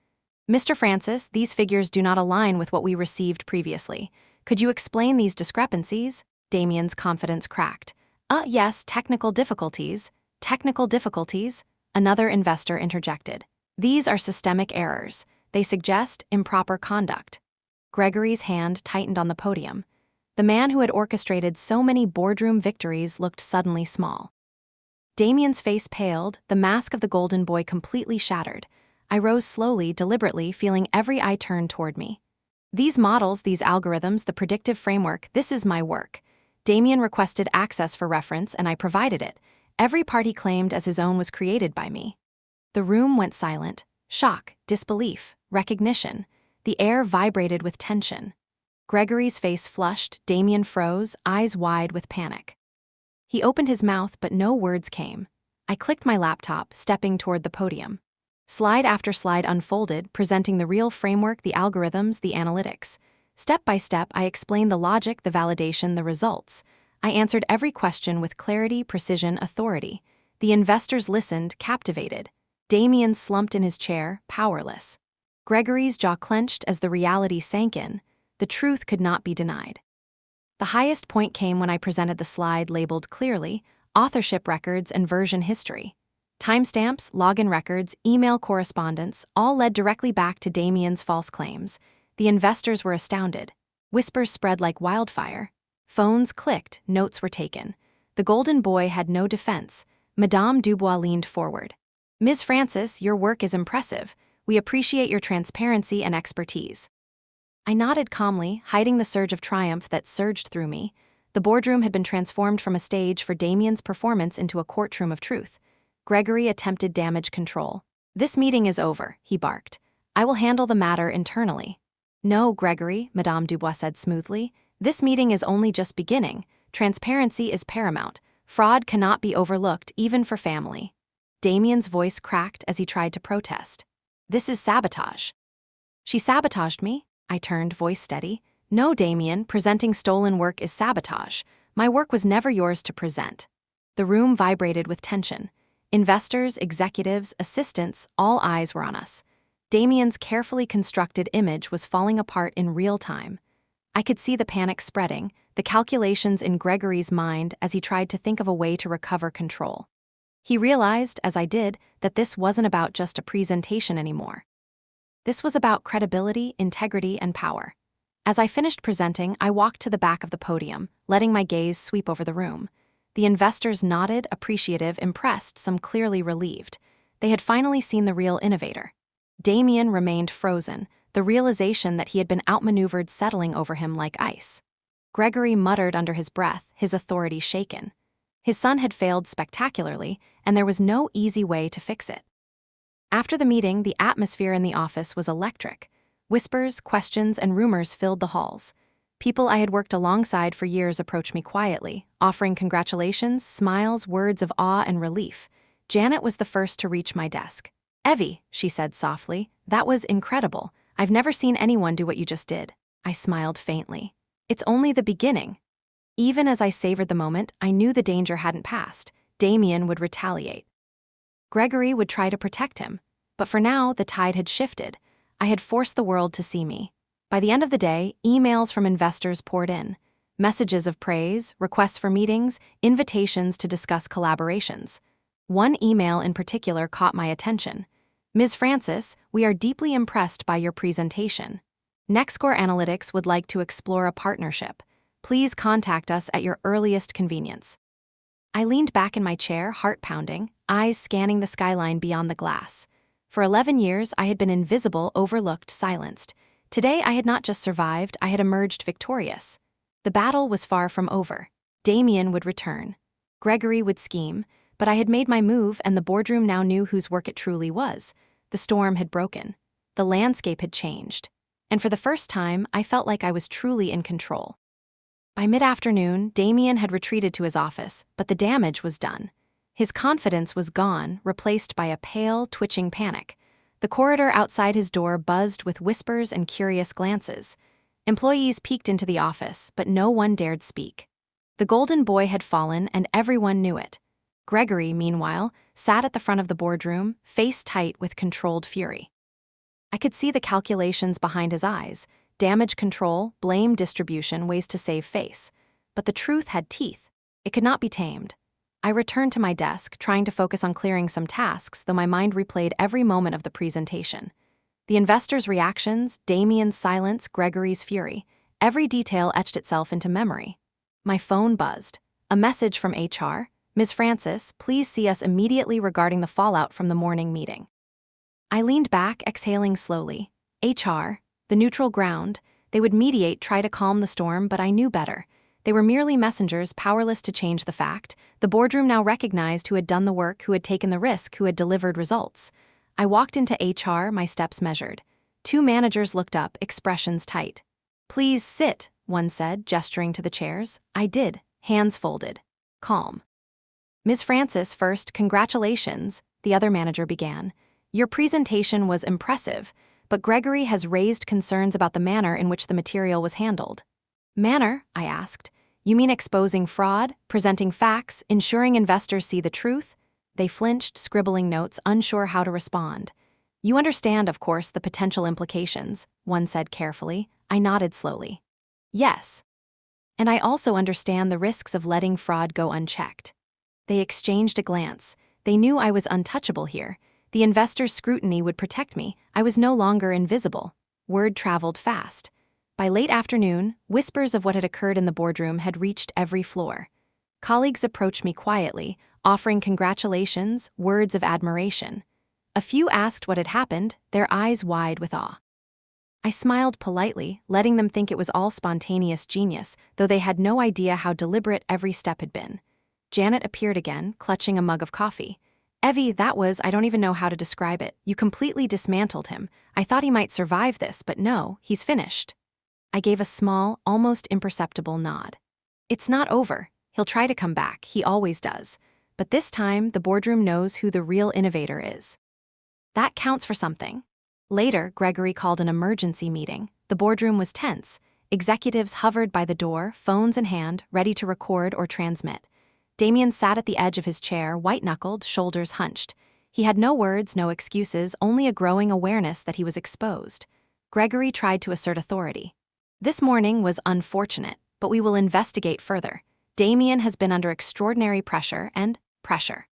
"Mr. Francis, these figures do not align with what we received previously. Could you explain these discrepancies?" Damien's confidence cracked. Yes, technical difficulties." "Technical difficulties?" Another investor interjected. "These are systemic errors. They suggest improper conduct." Gregory's hand tightened on the podium. The man who had orchestrated so many boardroom victories looked suddenly small. Damien's face paled, the mask of the golden boy completely shattered. I rose slowly, deliberately, feeling every eye turn toward me. "These models, these algorithms, the predictive framework, this is my work." Damien requested access for reference, and I provided it. Every part he claimed as his own was created by me. The room went silent. Shock, disbelief, recognition. The air vibrated with tension. Gregory's face flushed, Damien froze, eyes wide with panic. He opened his mouth, but no words came. I clicked my laptop, stepping toward the podium. Slide after slide unfolded, presenting the real framework, the algorithms, the analytics. Step by step, I explained the logic, the validation, the results. I answered every question with clarity, precision, authority. The investors listened, captivated. Damien slumped in his chair, powerless. Gregory's jaw clenched as the reality sank in. The truth could not be denied. The highest point came when I presented the slide labeled clearly, authorship records and version history. Timestamps, login records, email correspondence, all led directly back to Damien's false claims. The investors were astounded. Whispers spread like wildfire. Phones clicked, notes were taken. The golden boy had no defense. Madame Dubois leaned forward. "Ms. Francis, your work is impressive. We appreciate your transparency and expertise." I nodded calmly, hiding the surge of triumph that surged through me. The boardroom had been transformed from a stage for Damien's performance into a courtroom of truth. Gregory attempted damage control. "This meeting is over," he barked. "I will handle the matter internally." "No, Gregory," Madame Dubois said smoothly. "This meeting is only just beginning. Transparency is paramount. Fraud cannot be overlooked, even for family." Damien's voice cracked as he tried to protest. "This is sabotage." "She sabotaged me?" I turned, voice steady. "No, Damien, presenting stolen work is sabotage. My work was never yours to present." The room vibrated with tension. Investors, executives, assistants, all eyes were on us. Damien's carefully constructed image was falling apart in real time. I could see the panic spreading, the calculations in Gregory's mind as he tried to think of a way to recover control. He realized, as I did, that this wasn't about just a presentation anymore. This was about credibility, integrity, and power. As I finished presenting, I walked to the back of the podium, letting my gaze sweep over the room. The investors nodded, appreciative, impressed, some clearly relieved. They had finally seen the real innovator. Damien remained frozen, the realization that he had been outmaneuvered settling over him like ice. Gregory muttered under his breath, his authority shaken. His son had failed spectacularly, and there was no easy way to fix it. After the meeting, the atmosphere in the office was electric. Whispers, questions, and rumors filled the halls. People I had worked alongside for years approached me quietly, offering congratulations, smiles, words of awe and relief. Janet was the first to reach my desk. "Evie," she said softly, "that was incredible. I've never seen anyone do what you just did." I smiled faintly. "It's only the beginning." Even as I savored the moment, I knew the danger hadn't passed. Damien would retaliate. Gregory would try to protect him. But for now, the tide had shifted. I had forced the world to see me. By the end of the day, emails from investors poured in. Messages of praise, requests for meetings, invitations to discuss collaborations. One email in particular caught my attention. "Ms. Francis, we are deeply impressed by your presentation. NextScore Analytics would like to explore a partnership. Please contact us at your earliest convenience." I leaned back in my chair, heart pounding, eyes scanning the skyline beyond the glass. For 11 years, I had been invisible, overlooked, silenced. Today, I had not just survived, I had emerged victorious. The battle was far from over. Damien would return. Gregory would scheme, but I had made my move, and the boardroom now knew whose work it truly was. The storm had broken. The landscape had changed. And for the first time, I felt like I was truly in control. By mid-afternoon, Damien had retreated to his office, but the damage was done. His confidence was gone, replaced by a pale, twitching panic. The corridor outside his door buzzed with whispers and curious glances. Employees peeked into the office, but no one dared speak. The golden boy had fallen, and everyone knew it. Gregory, meanwhile, sat at the front of the boardroom, face tight with controlled fury. I could see the calculations behind his eyes: damage control, blame distribution, ways to save face. But the truth had teeth. It could not be tamed. I returned to my desk, trying to focus on clearing some tasks, though my mind replayed every moment of the presentation. The investors' reactions, Damien's silence, Gregory's fury. Every detail etched itself into memory. My phone buzzed. A message from HR. "Ms. Francis, please see us immediately regarding the fallout from the morning meeting." I leaned back, exhaling slowly. HR, the neutral ground. They would mediate, try to calm the storm, but I knew better. They were merely messengers, powerless to change the fact. The boardroom now recognized who had done the work, who had taken the risk, who had delivered results. I walked into HR, my steps measured. 2 managers looked up, expressions tight. "Please sit," one said, gesturing to the chairs. I did, hands folded. Calm. "Ms. Francis, first, congratulations," the other manager began. "Your presentation was impressive, but Gregory has raised concerns about the manner in which the material was handled." "Manner?" I asked. "You mean exposing fraud, presenting facts, ensuring investors see the truth?" They flinched, scribbling notes, unsure how to respond. "You understand, of course, the potential implications," one said carefully. I nodded slowly. "Yes. And I also understand the risks of letting fraud go unchecked." They exchanged a glance. They knew I was untouchable here. The investors' scrutiny would protect me. I was no longer invisible. Word traveled fast. By late afternoon, whispers of what had occurred in the boardroom had reached every floor. Colleagues approached me quietly, offering congratulations, words of admiration. A few asked what had happened, their eyes wide with awe. I smiled politely, letting them think it was all spontaneous genius, though they had no idea how deliberate every step had been. Janet appeared again, clutching a mug of coffee. "Evie, I don't even know how to describe it. You completely dismantled him. I thought he might survive this, but no, he's finished." I gave a small, almost imperceptible nod. "It's not over. He'll try to come back, he always does. But this time, the boardroom knows who the real innovator is. That counts for something." Later, Gregory called an emergency meeting. The boardroom was tense. Executives hovered by the door, phones in hand, ready to record or transmit. Damien sat at the edge of his chair, white-knuckled, shoulders hunched. He had no words, no excuses, only a growing awareness that he was exposed. Gregory tried to assert authority. This morning was unfortunate, but we will investigate further. Damien has been under extraordinary pressure and pressure.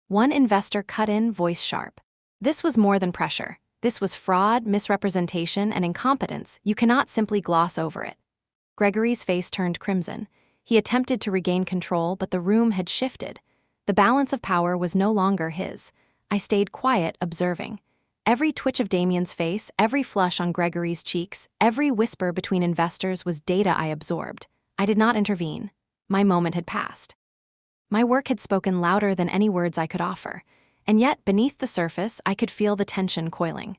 One investor cut in, voice sharp. This was more than pressure. This was fraud, misrepresentation, and incompetence. You cannot simply gloss over it. Gregory's face turned crimson. He attempted to regain control, but the room had shifted. The balance of power was no longer his. I stayed quiet, observing. Every twitch of Damien's face, every flush on Gregory's cheeks, every whisper between investors was data I absorbed. I did not intervene. My moment had passed. My work had spoken louder than any words I could offer, and yet beneath the surface I could feel the tension coiling.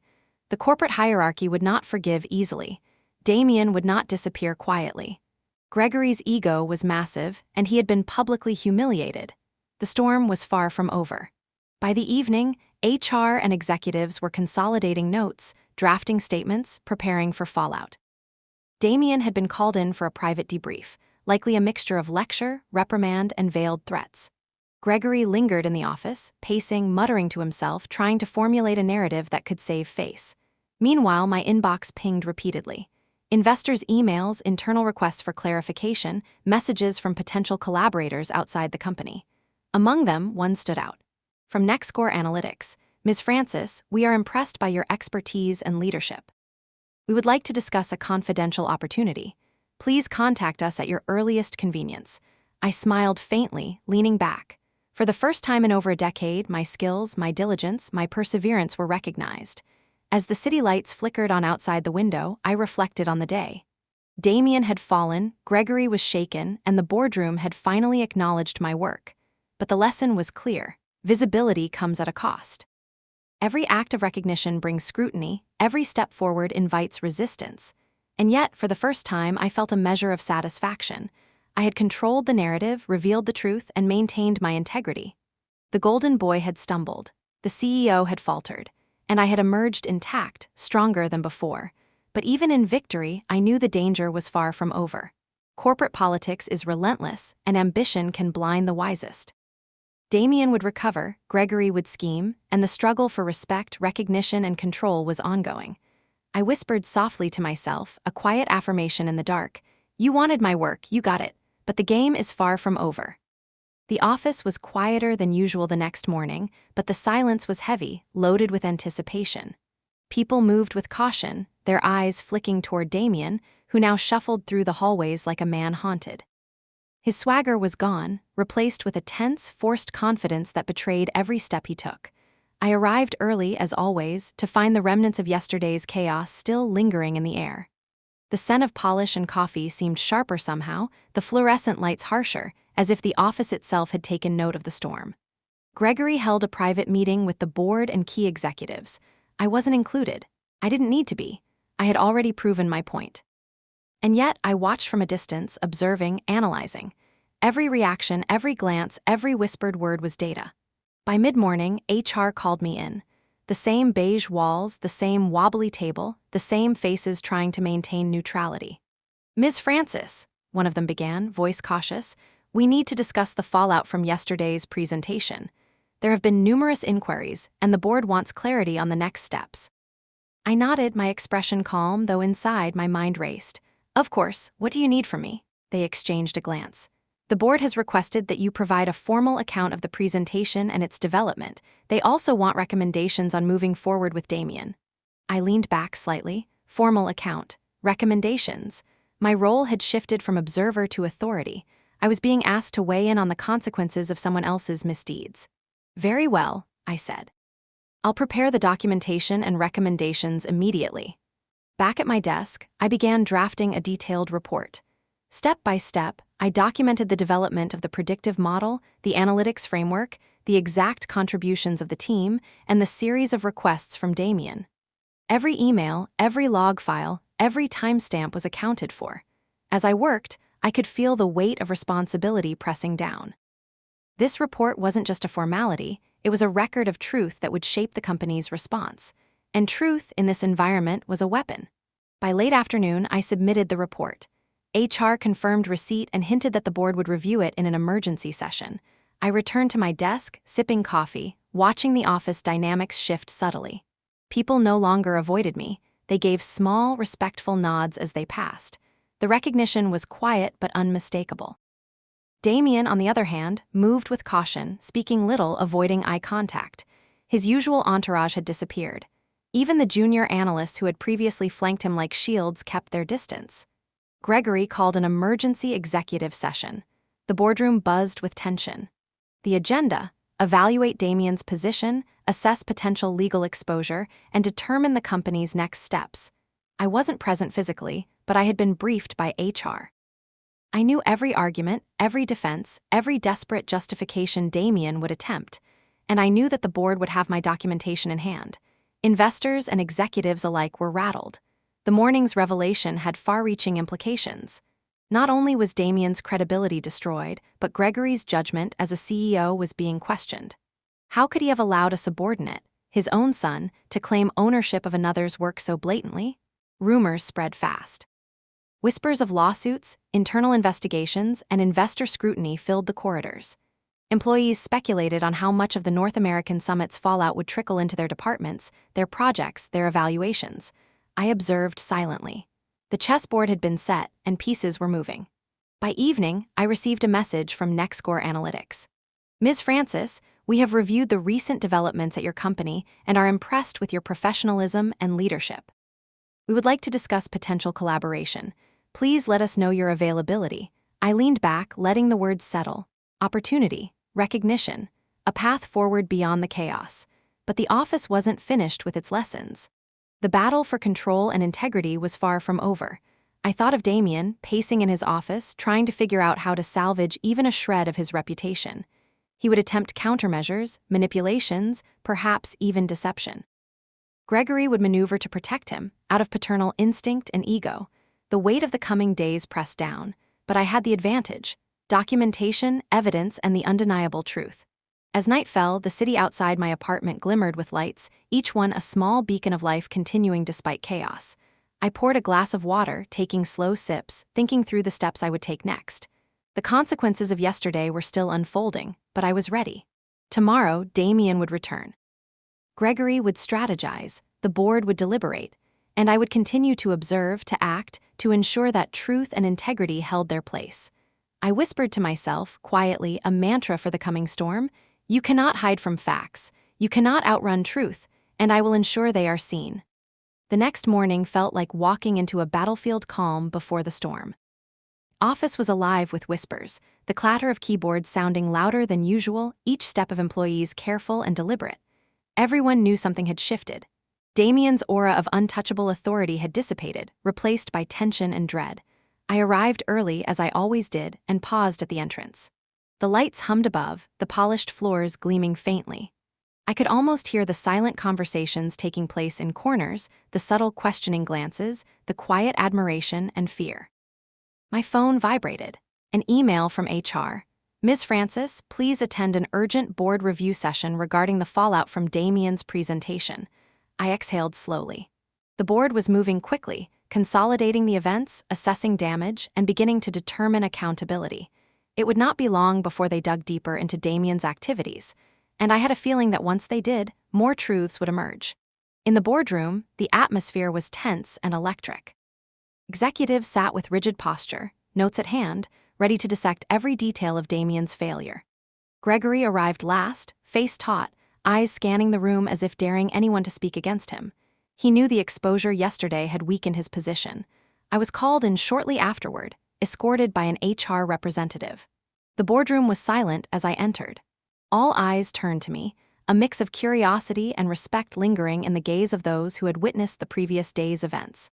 The corporate hierarchy would not forgive easily. Damien would not disappear quietly. Gregory's ego was massive, and he had been publicly humiliated. The storm was far from over. By the evening, HR and executives were consolidating notes, drafting statements, preparing for fallout. Damien had been called in for a private debrief, likely a mixture of lecture, reprimand, and veiled threats. Gregory lingered in the office, pacing, muttering to himself, trying to formulate a narrative that could save face. Meanwhile, my inbox pinged repeatedly. Investors' emails, internal requests for clarification, messages from potential collaborators outside the company. Among them, one stood out. From NextScore Analytics, Ms. Francis, we are impressed by your expertise and leadership. We would like to discuss a confidential opportunity. Please contact us at your earliest convenience. I smiled faintly, leaning back. For the first time in over a decade, my skills, my diligence, my perseverance were recognized. As the city lights flickered on outside the window, I reflected on the day. Damien had fallen, Gregory was shaken, and the boardroom had finally acknowledged my work. But the lesson was clear. Visibility comes at a cost. Every act of recognition brings scrutiny, every step forward invites resistance. And yet, for the first time, I felt a measure of satisfaction. I had controlled the narrative, revealed the truth, and maintained my integrity. The golden boy had stumbled, the CEO had faltered, and I had emerged intact, stronger than before. But even in victory, I knew the danger was far from over. Corporate politics is relentless, and ambition can blind the wisest. Damien would recover, Gregory would scheme, and the struggle for respect, recognition, and control was ongoing. I whispered softly to myself, a quiet affirmation in the dark. You wanted my work, you got it, but the game is far from over. The office was quieter than usual the next morning, but the silence was heavy, loaded with anticipation. People moved with caution, their eyes flicking toward Damien, who now shuffled through the hallways like a man haunted. His swagger was gone, replaced with a tense, forced confidence that betrayed every step he took. I arrived early, as always, to find the remnants of yesterday's chaos still lingering in the air. The scent of polish and coffee seemed sharper somehow, the fluorescent lights harsher, as if the office itself had taken note of the storm. Gregory held a private meeting with the board and key executives. I wasn't included. I didn't need to be. I had already proven my point. And yet, I watched from a distance, observing, analyzing. Every reaction, every glance, every whispered word was data. By mid-morning, HR called me in. The same beige walls, the same wobbly table, the same faces trying to maintain neutrality. Ms. Francis, one of them began, voice cautious, we need to discuss the fallout from yesterday's presentation. There have been numerous inquiries, and the board wants clarity on the next steps. I nodded, my expression calm, though inside my mind raced. Of course, what do you need from me? They exchanged a glance. The board has requested that you provide a formal account of the presentation and its development. They also want recommendations on moving forward with Damien. I leaned back slightly. Formal account. Recommendations. My role had shifted from observer to authority. I was being asked to weigh in on the consequences of someone else's misdeeds. Very well, I said. I'll prepare the documentation and recommendations immediately. Back at my desk, I began drafting a detailed report. Step by step, I documented the development of the predictive model, the analytics framework, the exact contributions of the team, and the series of requests from Damien. Every email, every log file, every timestamp was accounted for. As I worked, I could feel the weight of responsibility pressing down. This report wasn't just a formality, it was a record of truth that would shape the company's response. And truth in this environment was a weapon. By late afternoon, I submitted the report. HR confirmed receipt and hinted that the board would review it in an emergency session. I returned to my desk, sipping coffee, watching the office dynamics shift subtly. People no longer avoided me. they gave small, respectful nods as they passed. The recognition was quiet but unmistakable. Damien, on the other hand, moved with caution, speaking little, avoiding eye contact. His usual entourage had disappeared. Even the junior analysts who had previously flanked him like shields kept their distance. Gregory called an emergency executive session. The boardroom buzzed with tension. The agenda: evaluate Damien's position, assess potential legal exposure, and determine the company's next steps. I wasn't present physically, but I had been briefed by HR. I knew every argument, every defense, every desperate justification Damien would attempt, and I knew that the board would have my documentation in hand. Investors and executives alike were rattled. The morning's revelation had far-reaching implications. Not only was Damien's credibility destroyed, but Gregory's judgment as a CEO was being questioned. How could he have allowed a subordinate, his own son, to claim ownership of another's work so blatantly? Rumors spread fast. Whispers of lawsuits, internal investigations, and investor scrutiny filled the corridors. Employees speculated on how much of the North American summit's fallout would trickle into their departments, their projects, their evaluations. I observed silently. The chessboard had been set, and pieces were moving. By evening, I received a message from NextScore Analytics. Ms. Francis, we have reviewed the recent developments at your company and are impressed with your professionalism and leadership. We would like to discuss potential collaboration. Please let us know your availability. I leaned back, letting the words settle. Opportunity, recognition, a path forward beyond the chaos. But the office wasn't finished with its lessons. The battle for control and integrity was far from over. I thought of Damien, pacing in his office, trying to figure out how to salvage even a shred of his reputation. He would attempt countermeasures, manipulations, perhaps even deception. Gregory would maneuver to protect him, out of paternal instinct and ego. The weight of the coming days pressed down, but I had the advantage: documentation, evidence, and the undeniable truth. As night fell, the city outside my apartment glimmered with lights, each one a small beacon of life continuing despite chaos. I poured a glass of water, taking slow sips, thinking through the steps I would take next. The consequences of yesterday were still unfolding, but I was ready. Tomorrow, Damien would return. Gregory would strategize, the board would deliberate, and I would continue to observe, to act, to ensure that truth and integrity held their place. I whispered to myself, quietly, a mantra for the coming storm: you cannot hide from facts, you cannot outrun truth, and I will ensure they are seen. The next morning felt like walking into a battlefield calm before the storm. Office was alive with whispers, the clatter of keyboards sounding louder than usual, each step of employees careful and deliberate. Everyone knew something had shifted. Damien's aura of untouchable authority had dissipated, replaced by tension and dread. I arrived early, as I always did, and paused at the entrance. The lights hummed above, the polished floors gleaming faintly. I could almost hear the silent conversations taking place in corners, the subtle questioning glances, the quiet admiration and fear. My phone vibrated. An email from HR. Ms. Francis, please attend an urgent board review session regarding the fallout from Damien's presentation. I exhaled slowly. The board was moving quickly, consolidating the events, assessing damage, and beginning to determine accountability. It would not be long before they dug deeper into Damien's activities, and I had a feeling that once they did, more truths would emerge. In the boardroom, the atmosphere was tense and electric. Executives sat with rigid posture, notes at hand, ready to dissect every detail of Damien's failure. Gregory arrived last, face taut, eyes scanning the room as if daring anyone to speak against him. He knew the exposure yesterday had weakened his position. I was called in shortly afterward, escorted by an HR representative. The boardroom was silent as I entered. All eyes turned to me, a mix of curiosity and respect lingering in the gaze of those who had witnessed the previous day's events.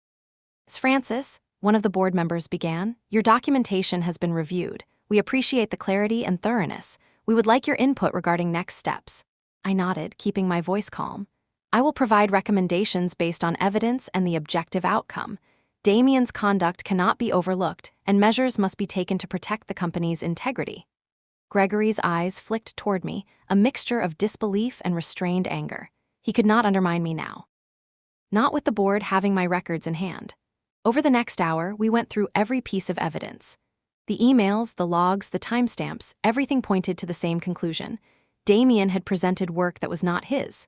Ms. Francis, one of the board members began, your documentation has been reviewed. We appreciate the clarity and thoroughness. We would like your input regarding next steps. I nodded, keeping my voice calm. I will provide recommendations based on evidence and the objective outcome. Damien's conduct cannot be overlooked, and measures must be taken to protect the company's integrity. Gregory's eyes flicked toward me, a mixture of disbelief and restrained anger. He could not undermine me now. Not with the board having my records in hand. Over the next hour, we went through every piece of evidence. The emails, the logs, the timestamps, everything pointed to the same conclusion. Damien had presented work that was not his.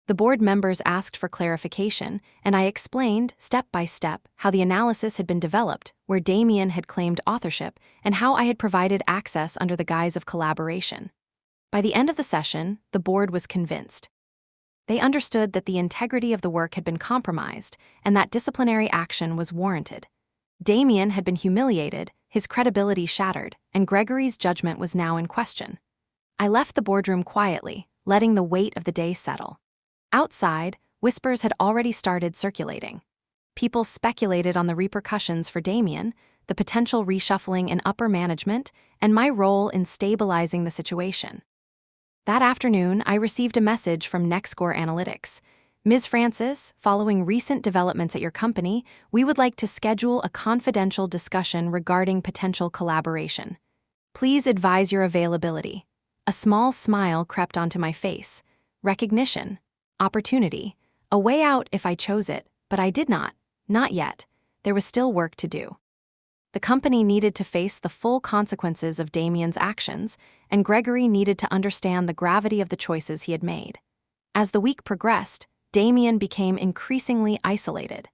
The board members asked for clarification, and I explained, step by step, how the analysis had been developed, where Damien had claimed authorship, and how I had provided access under the guise of collaboration. By the end of the session, the board was convinced. They understood that the integrity of the work had been compromised and that disciplinary action was warranted. Damien had been humiliated, his credibility shattered, and Gregory's judgment was now in question. I left the boardroom quietly, letting the weight of the day settle. Outside, whispers had already started circulating. People speculated on the repercussions for Damien, the potential reshuffling in upper management, and my role in stabilizing the situation. That afternoon, I received a message from NextScore Analytics. Ms. Francis, following recent developments at your company, we would like to schedule a confidential discussion regarding potential collaboration. Please advise your availability. A small smile crept onto my face. Recognition. Opportunity. A way out if I chose it, but I did not. Not yet. There was still work to do. The company needed to face the full consequences of Damien's actions, and Gregory needed to understand the gravity of the choices he had made. As the week progressed, Damien became increasingly isolated.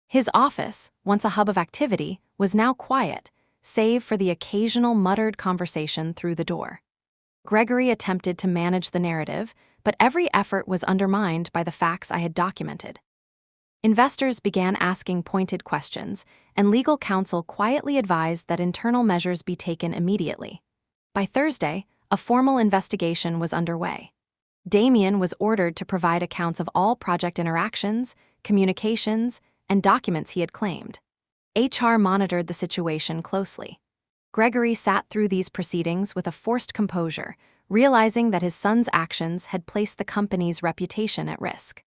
His office, once a hub of activity, was now quiet, save for the occasional muttered conversation through the door. Gregory attempted to manage the narrative, but every effort was undermined by the facts I had documented. Investors began asking pointed questions, and legal counsel quietly advised that internal measures be taken immediately. By Thursday, a formal investigation was underway. Damien was ordered to provide accounts of all project interactions, communications, and documents he had claimed. HR monitored the situation closely. Gregory sat through these proceedings with a forced composure, realizing that his son's actions had placed the company's reputation at risk.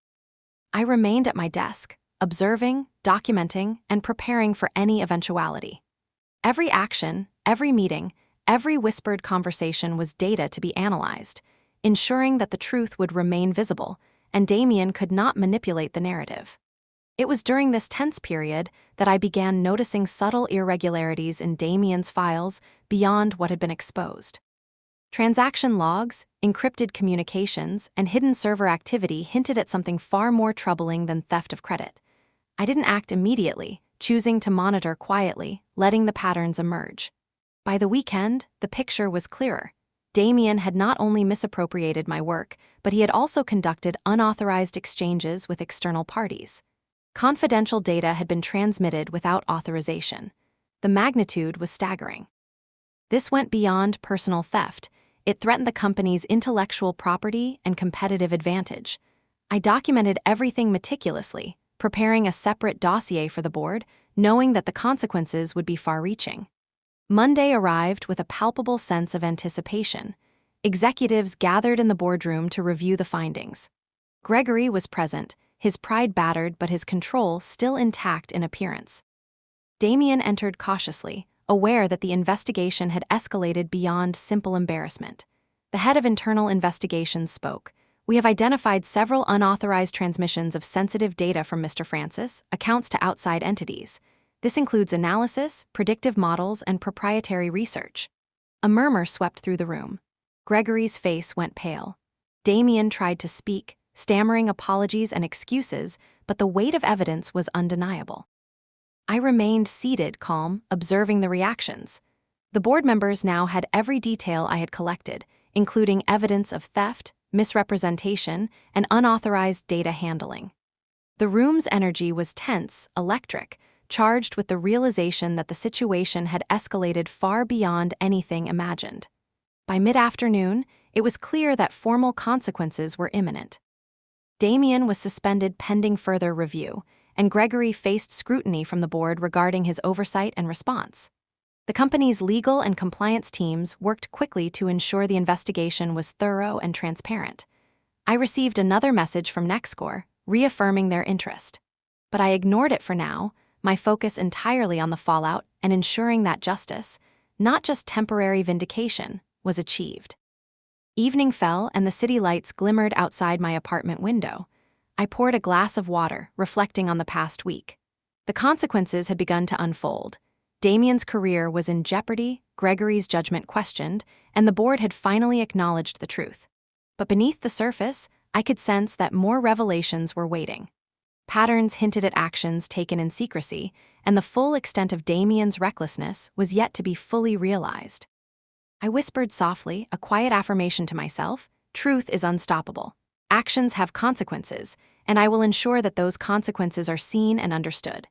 I remained at my desk, observing, documenting, and preparing for any eventuality. Every action, every meeting, every whispered conversation was data to be analyzed, ensuring that the truth would remain visible, and Damien could not manipulate the narrative. It was during this tense period that I began noticing subtle irregularities in Damien's files beyond what had been exposed. Transaction logs, encrypted communications, and hidden server activity hinted at something far more troubling than theft of credit. I didn't act immediately, choosing to monitor quietly, letting the patterns emerge. By the weekend, the picture was clearer. Damien had not only misappropriated my work, but he had also conducted unauthorized exchanges with external parties. Confidential data had been transmitted without authorization. The magnitude was staggering. This went beyond personal theft. It threatened the company's intellectual property and competitive advantage. I documented everything meticulously, preparing a separate dossier for the board, knowing that the consequences would be far-reaching. Monday arrived with a palpable sense of anticipation. Executives gathered in the boardroom to review the findings. Gregory was present, his pride battered but his control still intact in appearance. Damien entered cautiously, aware that the investigation had escalated beyond simple embarrassment. The head of internal investigations spoke. We have identified several unauthorized transmissions of sensitive data from Mr. Francis, accounts to outside entities. This includes analysis, predictive models, and proprietary research. A murmur swept through the room. Gregory's face went pale. Damien tried to speak, stammering apologies and excuses, but the weight of evidence was undeniable. I remained seated, calm, observing the reactions. The board members now had every detail I had collected, including evidence of theft, misrepresentation, and unauthorized data handling. The room's energy was tense, electric, charged with the realization that the situation had escalated far beyond anything imagined. By mid-afternoon, it was clear that formal consequences were imminent. Damien was suspended pending further review, and Gregory faced scrutiny from the board regarding his oversight and response. The company's legal and compliance teams worked quickly to ensure the investigation was thorough and transparent. I received another message from NextScore, reaffirming their interest. But I ignored it for now, my focus entirely on the fallout and ensuring that justice, not just temporary vindication, was achieved. Evening fell and the city lights glimmered outside my apartment window. I poured a glass of water, reflecting on the past week. The consequences had begun to unfold. Damien's career was in jeopardy, Gregory's judgment questioned, and the board had finally acknowledged the truth. But beneath the surface, I could sense that more revelations were waiting. Patterns hinted at actions taken in secrecy, and the full extent of Damien's recklessness was yet to be fully realized. I whispered softly, a quiet affirmation to myself: truth is unstoppable. Actions have consequences, and I will ensure that those consequences are seen and understood.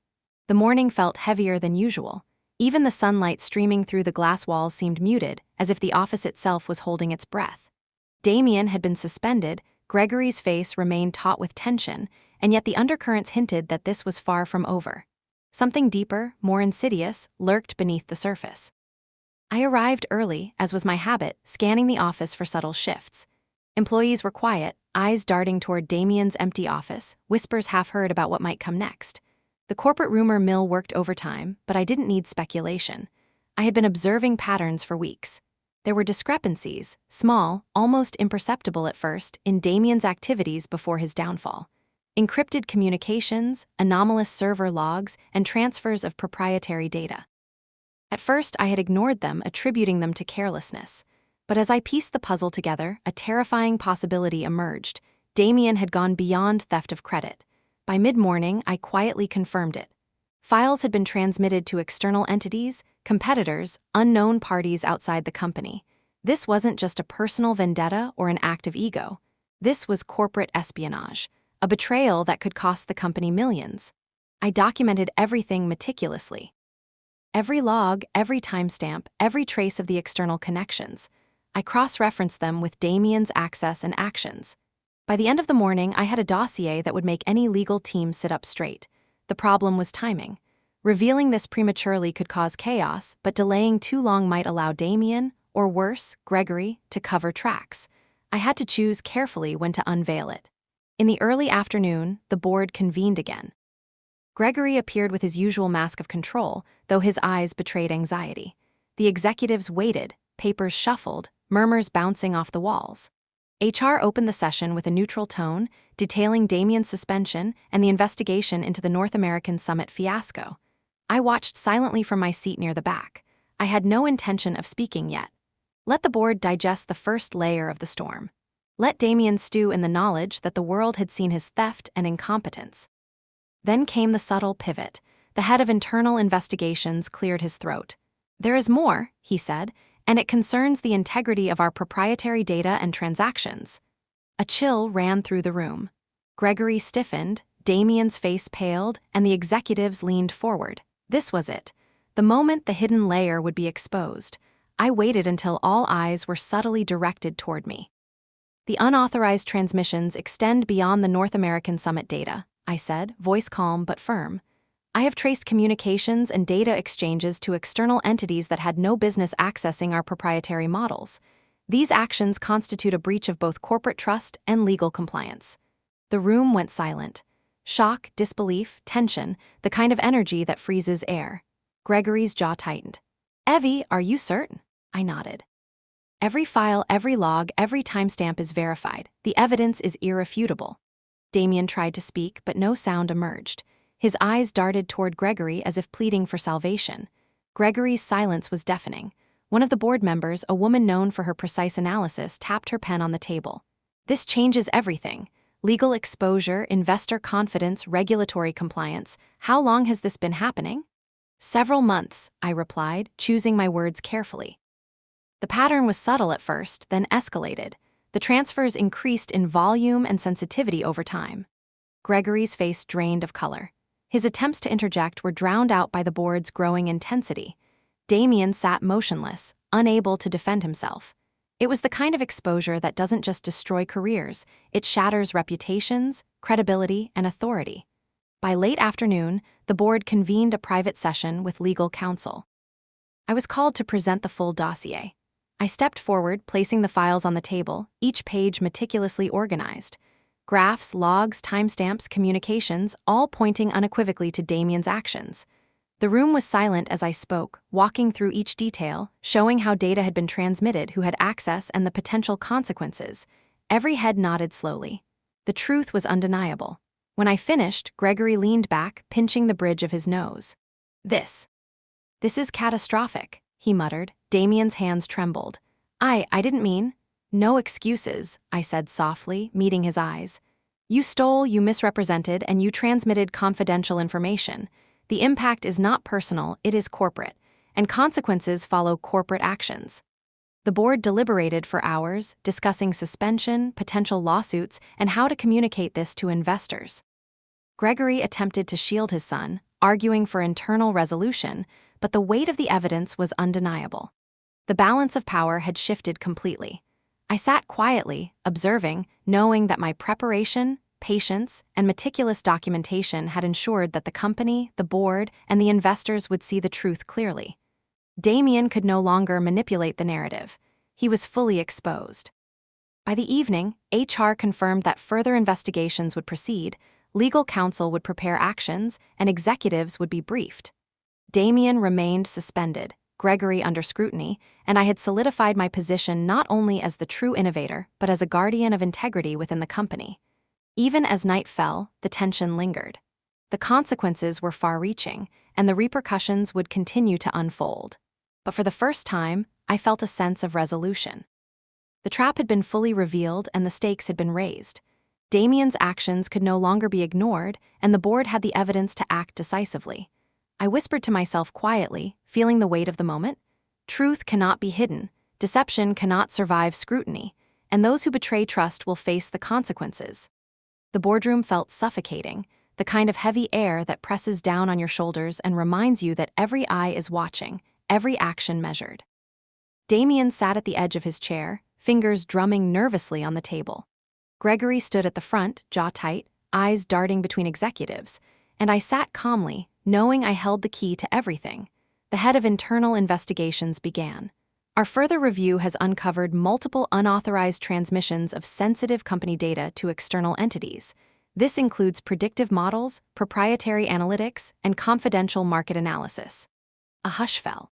The morning felt heavier than usual. Even the sunlight streaming through the glass walls seemed muted, as if the office itself was holding its breath. Damien had been suspended, Gregory's face remained taut with tension, and yet the undercurrents hinted that this was far from over. Something deeper, more insidious, lurked beneath the surface. I arrived early, as was my habit, scanning the office for subtle shifts. Employees were quiet, eyes darting toward Damien's empty office, whispers half heard about what might come next. The corporate rumor mill worked overtime, but I didn't need speculation. I had been observing patterns for weeks. There were discrepancies, small, almost imperceptible at first, in Damien's activities before his downfall. Encrypted communications, anomalous server logs, and transfers of proprietary data. At first, I had ignored them, attributing them to carelessness. But as I pieced the puzzle together, a terrifying possibility emerged. Damien had gone beyond theft of credit. By mid-morning, I quietly confirmed it. Files had been transmitted to external entities, competitors, unknown parties outside the company. This wasn't just a personal vendetta or an act of ego. This was corporate espionage, a betrayal that could cost the company millions. I documented everything meticulously. Every log, every timestamp, every trace of the external connections. I cross-referenced them with Damien's access and actions. By the end of the morning, I had a dossier that would make any legal team sit up straight. The problem was timing. Revealing this prematurely could cause chaos, but delaying too long might allow Damien, or worse, Gregory, to cover tracks. I had to choose carefully when to unveil it. In the early afternoon, the board convened again. Gregory appeared with his usual mask of control, though his eyes betrayed anxiety. The executives waited, papers shuffled, murmurs bouncing off the walls. HR opened the session with a neutral tone, detailing Damien's suspension and the investigation into the North American Summit fiasco. I watched silently from my seat near the back. I had no intention of speaking yet. Let the board digest the first layer of the storm. Let Damien stew in the knowledge that the world had seen his theft and incompetence. Then came the subtle pivot. The head of internal investigations cleared his throat. "There is more," he said, "and it concerns the integrity of our proprietary data and transactions." A chill ran through the room. Gregory stiffened, Damien's face paled, and the executives leaned forward. This was it. The moment the hidden layer would be exposed. I waited until all eyes were subtly directed toward me. "The unauthorized transmissions extend beyond the North American Summit data," I said, voice calm but firm. "I have traced communications and data exchanges to external entities that had no business accessing our proprietary models. These actions constitute a breach of both corporate trust and legal compliance." The room went silent. Shock, disbelief, tension, the kind of energy that freezes air. Gregory's jaw tightened. "Evie, are you certain?" I nodded. "Every file, every log, every timestamp is verified. The evidence is irrefutable." Damien tried to speak, but no sound emerged. His eyes darted toward Gregory as if pleading for salvation. Gregory's silence was deafening. One of the board members, a woman known for her precise analysis, tapped her pen on the table. "This changes everything. Legal exposure, investor confidence, regulatory compliance. How long has this been happening?" "Several months," I replied, choosing my words carefully. The pattern was subtle at first, then escalated. The transfers increased in volume and sensitivity over time. Gregory's face drained of color. His attempts to interject were drowned out by the board's growing intensity. Damien sat motionless, unable to defend himself. It was the kind of exposure that doesn't just destroy careers, it shatters reputations, credibility, and authority. By late afternoon, the board convened a private session with legal counsel. I was called to present the full dossier. I stepped forward, placing the files on the table, each page meticulously organized. Graphs, logs, timestamps, communications, all pointing unequivocally to Damien's actions. The room was silent as I spoke, walking through each detail, showing how data had been transmitted, who had access, and the potential consequences. Every head nodded slowly. The truth was undeniable. When I finished, Gregory leaned back, pinching the bridge of his nose. This is catastrophic," he muttered. Damien's hands trembled. I didn't mean." No excuses, I said softly, meeting his eyes. You stole, you misrepresented, and you transmitted confidential information. The impact is not personal, it is corporate, and consequences follow corporate actions. The board deliberated for hours, discussing suspension, potential lawsuits, and how to communicate this to investors. Gregory attempted to shield his son, arguing for internal resolution, but the weight of the evidence was undeniable. The balance of power had shifted completely. I sat quietly, observing, knowing that my preparation, patience, and meticulous documentation had ensured that the company, the board, and the investors would see the truth clearly. Damien could no longer manipulate the narrative. He was fully exposed. By the evening, HR confirmed that further investigations would proceed, legal counsel would prepare actions, and executives would be briefed. Damien remained suspended, Gregory under scrutiny, and I had solidified my position not only as the true innovator, but as a guardian of integrity within the company. Even as night fell, the tension lingered. The consequences were far-reaching, and the repercussions would continue to unfold. But for the first time, I felt a sense of resolution. The trap had been fully revealed and the stakes had been raised. Damien's actions could no longer be ignored, and the board had the evidence to act decisively. I whispered to myself quietly, feeling the weight of the moment. Truth cannot be hidden, deception cannot survive scrutiny, and those who betray trust will face the consequences. The boardroom felt suffocating, the kind of heavy air that presses down on your shoulders and reminds you that every eye is watching, every action measured. Damien sat at the edge of his chair, fingers drumming nervously on the table. Gregory stood at the front, jaw tight, eyes darting between executives, and I sat calmly, knowing I held the key to everything. The head of internal investigations began. Our further review has uncovered multiple unauthorized transmissions of sensitive company data to external entities. This includes predictive models, proprietary analytics, and confidential market analysis. A hush fell.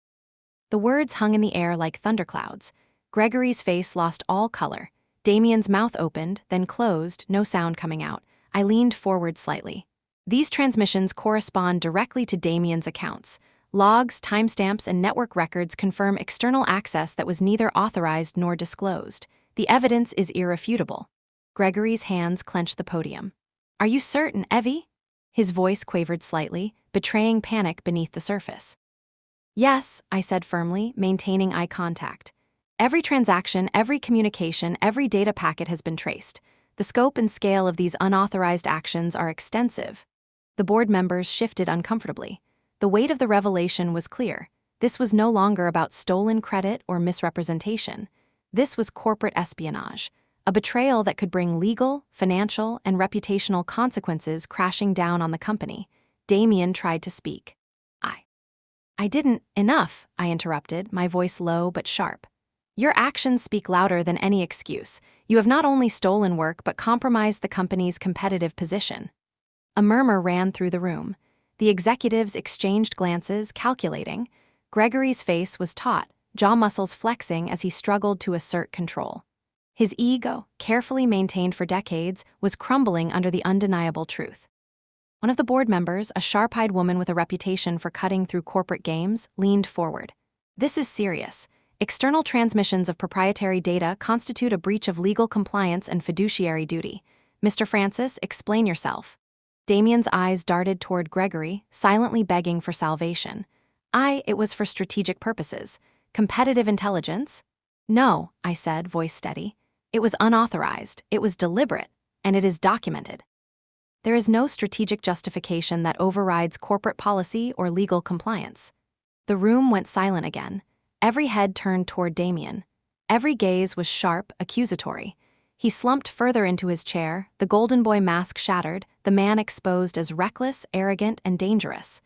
The words hung in the air like thunderclouds. Gregory's face lost all color. Damien's mouth opened, then closed, no sound coming out. I leaned forward slightly. These transmissions correspond directly to Damien's accounts. Logs, timestamps, and network records confirm external access that was neither authorized nor disclosed. The evidence is irrefutable. Gregory's hands clenched the podium. Are you certain, Evie? His voice quavered slightly, betraying panic beneath the surface. Yes, I said firmly, maintaining eye contact. Every transaction, every communication, every data packet has been traced. The scope and scale of these unauthorized actions are extensive. The board members shifted uncomfortably. The weight of the revelation was clear. This was no longer about stolen credit or misrepresentation. This was corporate espionage, a betrayal that could bring legal, financial, and reputational consequences crashing down on the company. Damien tried to speak. I didn't. Enough, I interrupted, my voice low but sharp. Your actions speak louder than any excuse. You have not only stolen work but compromised the company's competitive position. A murmur ran through the room. The executives exchanged glances, calculating. Gregory's face was taut, jaw muscles flexing as he struggled to assert control. His ego, carefully maintained for decades, was crumbling under the undeniable truth. One of the board members, a sharp-eyed woman with a reputation for cutting through corporate games, leaned forward. This is serious. External transmissions of proprietary data constitute a breach of legal compliance and fiduciary duty. Mr. Francis, explain yourself. Damien's eyes darted toward Gregory, silently begging for salvation. It was for strategic purposes. Competitive intelligence? No, I said, voice steady. It was unauthorized, it was deliberate, and it is documented. There is no strategic justification that overrides corporate policy or legal compliance. The room went silent again. Every head turned toward Damien. Every gaze was sharp, accusatory. He slumped further into his chair, the golden boy mask shattered, the man exposed as reckless, arrogant, and dangerous.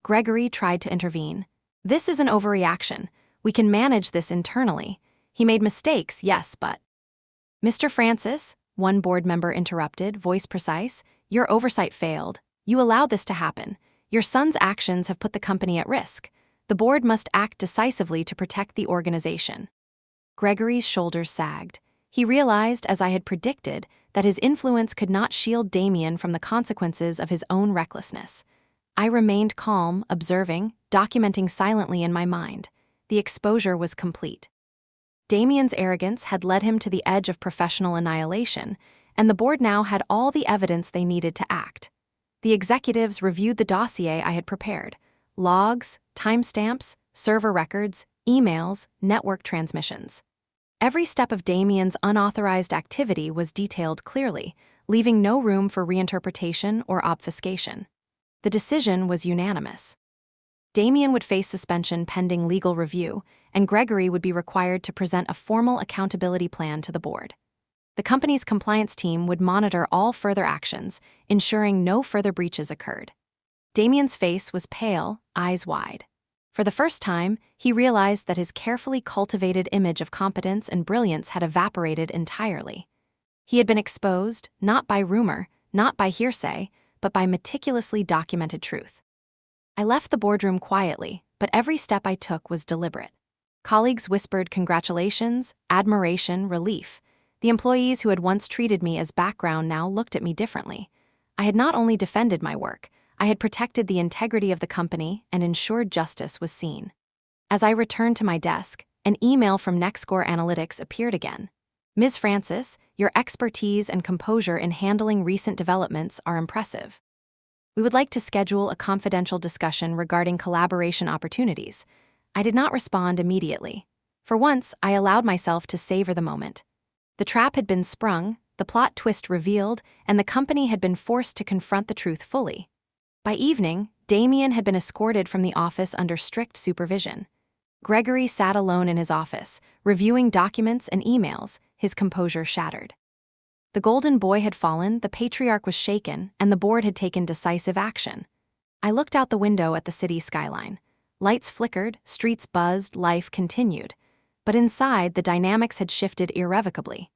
Gregory tried to intervene. This is an overreaction. We can manage this internally. He made mistakes, yes, but... Mr. Francis, one board member interrupted, voice precise, your oversight failed. You allowed this to happen. Your son's actions have put the company at risk. The board must act decisively to protect the organization. Gregory's shoulders sagged. He realized, as I had predicted, that his influence could not shield Damien from the consequences of his own recklessness. I remained calm, observing, documenting silently in my mind. The exposure was complete. Damien's arrogance had led him to the edge of professional annihilation, and the board now had all the evidence they needed to act. The executives reviewed the dossier I had prepared: logs, timestamps, server records, emails, network transmissions. Every step of Damien's unauthorized activity was detailed clearly, leaving no room for reinterpretation or obfuscation. The decision was unanimous. Damien would face suspension pending legal review, and Gregory would be required to present a formal accountability plan to the board. The company's compliance team would monitor all further actions, ensuring no further breaches occurred. Damien's face was pale, eyes wide. For the first time, he realized that his carefully cultivated image of competence and brilliance had evaporated entirely. He had been exposed, not by rumor, not by hearsay, but by meticulously documented truth. I left the boardroom quietly, but every step I took was deliberate. Colleagues whispered congratulations, admiration, relief. The employees who had once treated me as background now looked at me differently. I had not only defended my work, I had protected the integrity of the company and ensured justice was seen. As I returned to my desk, an email from NextScore Analytics appeared again. Ms. Francis, your expertise and composure in handling recent developments are impressive. We would like to schedule a confidential discussion regarding collaboration opportunities. I did not respond immediately. For once, I allowed myself to savor the moment. The trap had been sprung, the plot twist revealed, and the company had been forced to confront the truth fully. By evening, Damien had been escorted from the office under strict supervision. Gregory sat alone in his office, reviewing documents and emails, his composure shattered. The golden boy had fallen, the patriarch was shaken, and the board had taken decisive action. I looked out the window at the city skyline. Lights flickered, streets buzzed, life continued. But inside, the dynamics had shifted irrevocably.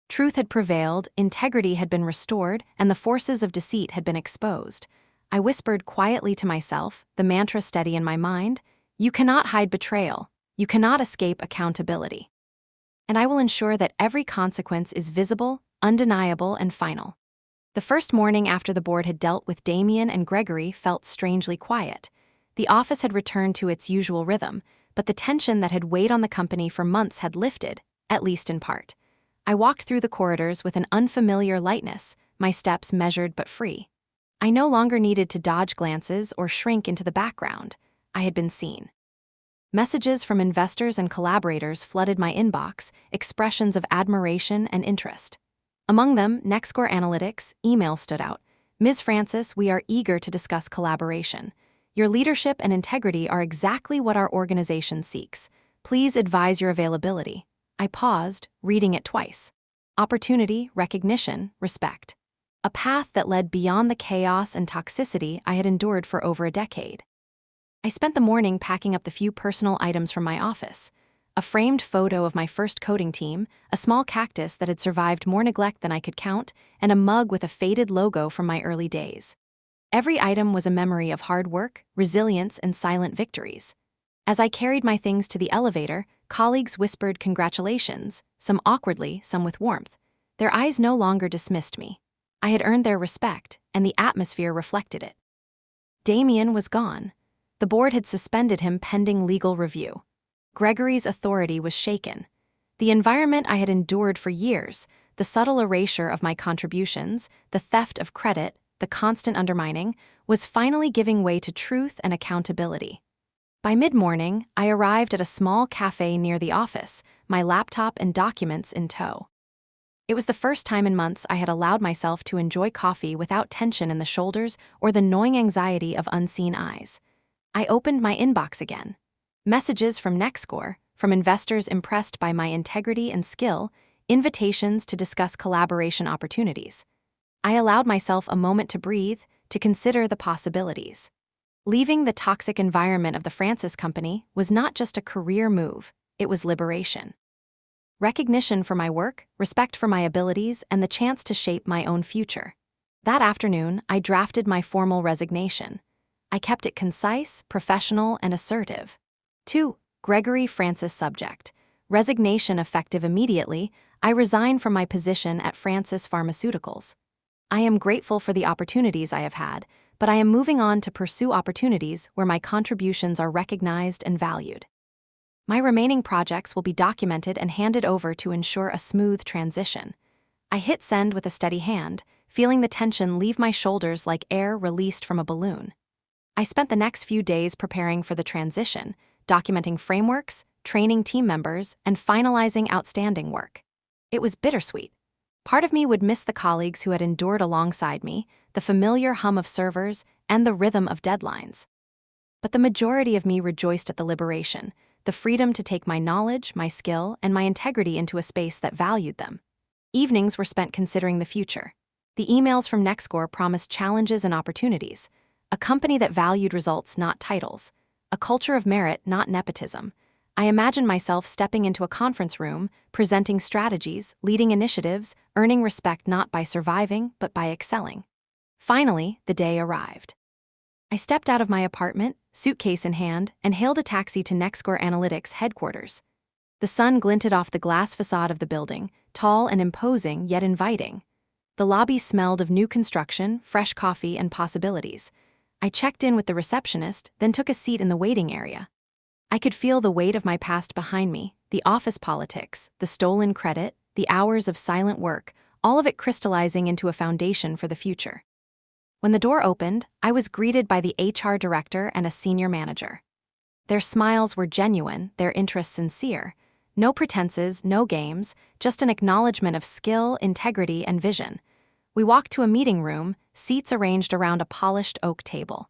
Truth had prevailed, integrity had been restored, and the forces of deceit had been exposed. I whispered quietly to myself, the mantra steady in my mind: you cannot hide betrayal. You cannot escape accountability. And I will ensure that every consequence is visible, undeniable, and final. The first morning after the board had dealt with Damien and Gregory felt strangely quiet. The office had returned to its usual rhythm, but the tension that had weighed on the company for months had lifted, at least in part. I walked through the corridors with an unfamiliar lightness, my steps measured but free. I no longer needed to dodge glances or shrink into the background. I had been seen. Messages from investors and collaborators flooded my inbox, expressions of admiration and interest. Among them, NextScore Analytics email stood out. Ms. Francis, we are eager to discuss collaboration. Your leadership and integrity are exactly what our organization seeks. Please advise your availability. I paused, reading it twice. Opportunity, recognition, respect. A path that led beyond the chaos and toxicity I had endured for over a decade. I spent the morning packing up the few personal items from my office. A framed photo of my first coding team, a small cactus that had survived more neglect than I could count, and a mug with a faded logo from my early days. Every item was a memory of hard work, resilience, and silent victories. As I carried my things to the elevator, colleagues whispered congratulations, some awkwardly, some with warmth. Their eyes no longer dismissed me. I had earned their respect, and the atmosphere reflected it. Damien was gone. The board had suspended him pending legal review. Gregory's authority was shaken. The environment I had endured for years, the subtle erasure of my contributions, the theft of credit, the constant undermining, was finally giving way to truth and accountability. By mid-morning, I arrived at a small cafe near the office, my laptop and documents in tow. It was the first time in months I had allowed myself to enjoy coffee without tension in the shoulders or the gnawing anxiety of unseen eyes. I opened my inbox again. Messages from NextScore, from investors impressed by my integrity and skill, invitations to discuss collaboration opportunities. I allowed myself a moment to breathe, to consider the possibilities. Leaving the toxic environment of the Francis Company was not just a career move, it was liberation. Recognition for my work, respect for my abilities, and the chance to shape my own future. That afternoon, I drafted my formal resignation. I kept it concise, professional, and assertive. 2. Gregory Francis subject. Resignation effective immediately, I resign from my position at Francis Pharmaceuticals. I am grateful for the opportunities I have had, but I am moving on to pursue opportunities where my contributions are recognized and valued. My remaining projects will be documented and handed over to ensure a smooth transition. I hit send with a steady hand, feeling the tension leave my shoulders like air released from a balloon. I spent the next few days preparing for the transition, documenting frameworks, training team members, and finalizing outstanding work. It was bittersweet. Part of me would miss the colleagues who had endured alongside me, the familiar hum of servers, and the rhythm of deadlines. But the majority of me rejoiced at the liberation, the freedom to take my knowledge, my skill, and my integrity into a space that valued them. Evenings were spent considering the future. The emails from NextScore promised challenges and opportunities, a company that valued results, not titles, a culture of merit, not nepotism. I imagined myself stepping into a conference room, presenting strategies, leading initiatives, earning respect not by surviving, but by excelling. Finally, the day arrived. I stepped out of my apartment, suitcase in hand, and hailed a taxi to NextScore Analytics headquarters. The sun glinted off the glass facade of the building, tall and imposing yet inviting. The lobby smelled of new construction, fresh coffee, and possibilities. I checked in with the receptionist, then took a seat in the waiting area. I could feel the weight of my past behind me, the office politics, the stolen credit, the hours of silent work, all of it crystallizing into a foundation for the future. When the door opened, I was greeted by the HR director and a senior manager. Their smiles were genuine, their interest sincere. No pretenses, no games, just an acknowledgement of skill, integrity, and vision. We walked to a meeting room, seats arranged around a polished oak table.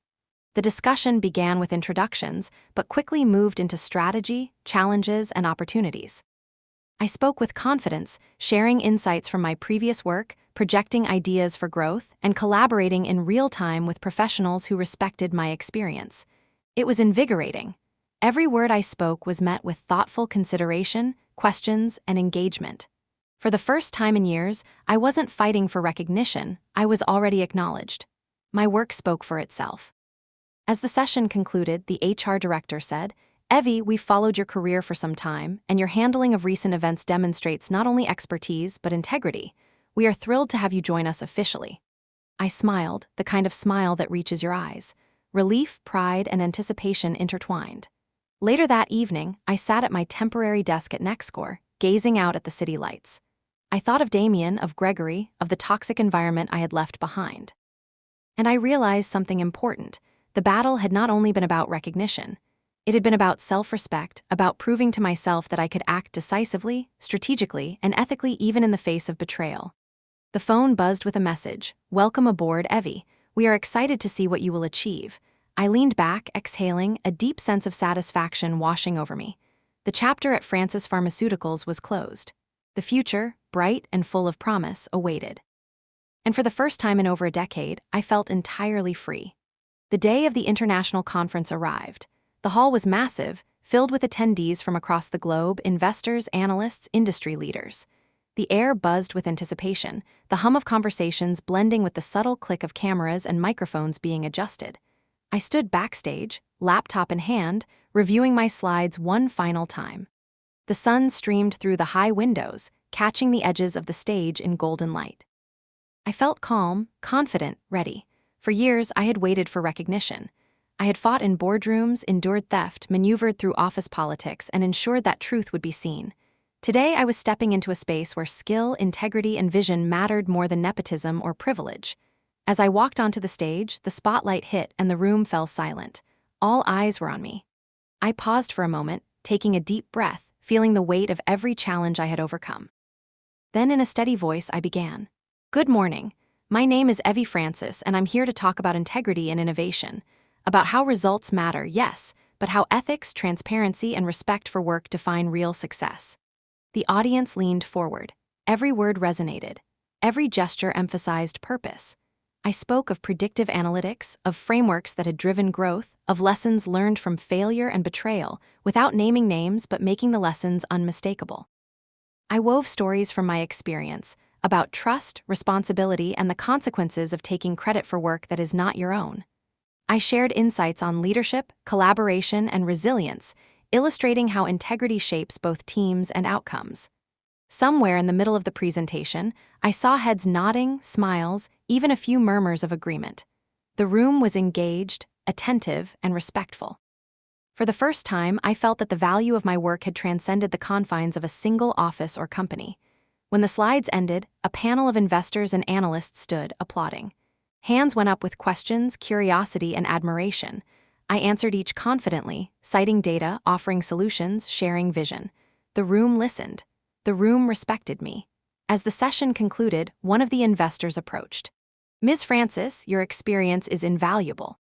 The discussion began with introductions, but quickly moved into strategy, challenges, and opportunities. I spoke with confidence, sharing insights from my previous work, projecting ideas for growth, and collaborating in real time with professionals who respected my experience. It was invigorating. Every word I spoke was met with thoughtful consideration, questions, and engagement. For the first time in years, I wasn't fighting for recognition, I was already acknowledged. My work spoke for itself. As the session concluded, the HR director said, "Evie, we've followed your career for some time, and your handling of recent events demonstrates not only expertise but integrity. We are thrilled to have you join us officially." I smiled, the kind of smile that reaches your eyes. Relief, pride, and anticipation intertwined. Later that evening, I sat at my temporary desk at NextScore, gazing out at the city lights. I thought of Damien, of Gregory, of the toxic environment I had left behind. And I realized something important. The battle had not only been about recognition. It had been about self-respect, about proving to myself that I could act decisively, strategically, and ethically even in the face of betrayal. The phone buzzed with a message. "Welcome aboard, Evie. We are excited to see what you will achieve." I leaned back, exhaling, a deep sense of satisfaction washing over me. The chapter at Francis Pharmaceuticals was closed. The future, bright and full of promise, awaited. And for the first time in over a decade, I felt entirely free. The day of the international conference arrived. The hall was massive, filled with attendees from across the globe, investors, analysts, industry leaders. The air buzzed with anticipation, the hum of conversations blending with the subtle click of cameras and microphones being adjusted. I stood backstage, laptop in hand, reviewing my slides one final time. The sun streamed through the high windows, catching the edges of the stage in golden light. I felt calm, confident, ready. For years, I had waited for recognition. I had fought in boardrooms, endured theft, maneuvered through office politics, and ensured that truth would be seen. Today, I was stepping into a space where skill, integrity, and vision mattered more than nepotism or privilege. As I walked onto the stage, the spotlight hit and the room fell silent. All eyes were on me. I paused for a moment, taking a deep breath, feeling the weight of every challenge I had overcome. Then in a steady voice, I began. "Good morning. My name is Evie Francis, and I'm here to talk about integrity and innovation. About how results matter, yes, but how ethics, transparency, and respect for work define real success." The audience leaned forward. Every word resonated. Every gesture emphasized purpose. I spoke of predictive analytics, of frameworks that had driven growth, of lessons learned from failure and betrayal, without naming names but making the lessons unmistakable. I wove stories from my experience, about trust, responsibility, and the consequences of taking credit for work that is not your own. I shared insights on leadership, collaboration, and resilience, illustrating how integrity shapes both teams and outcomes. Somewhere in the middle of the presentation, I saw heads nodding, smiles, even a few murmurs of agreement. The room was engaged, attentive, and respectful. For the first time, I felt that the value of my work had transcended the confines of a single office or company. When the slides ended, a panel of investors and analysts stood, applauding. Hands went up with questions, curiosity, and admiration. I answered each confidently, citing data, offering solutions, sharing vision. The room listened. The room respected me. As the session concluded, one of the investors approached. "Ms. Francis, your experience is invaluable.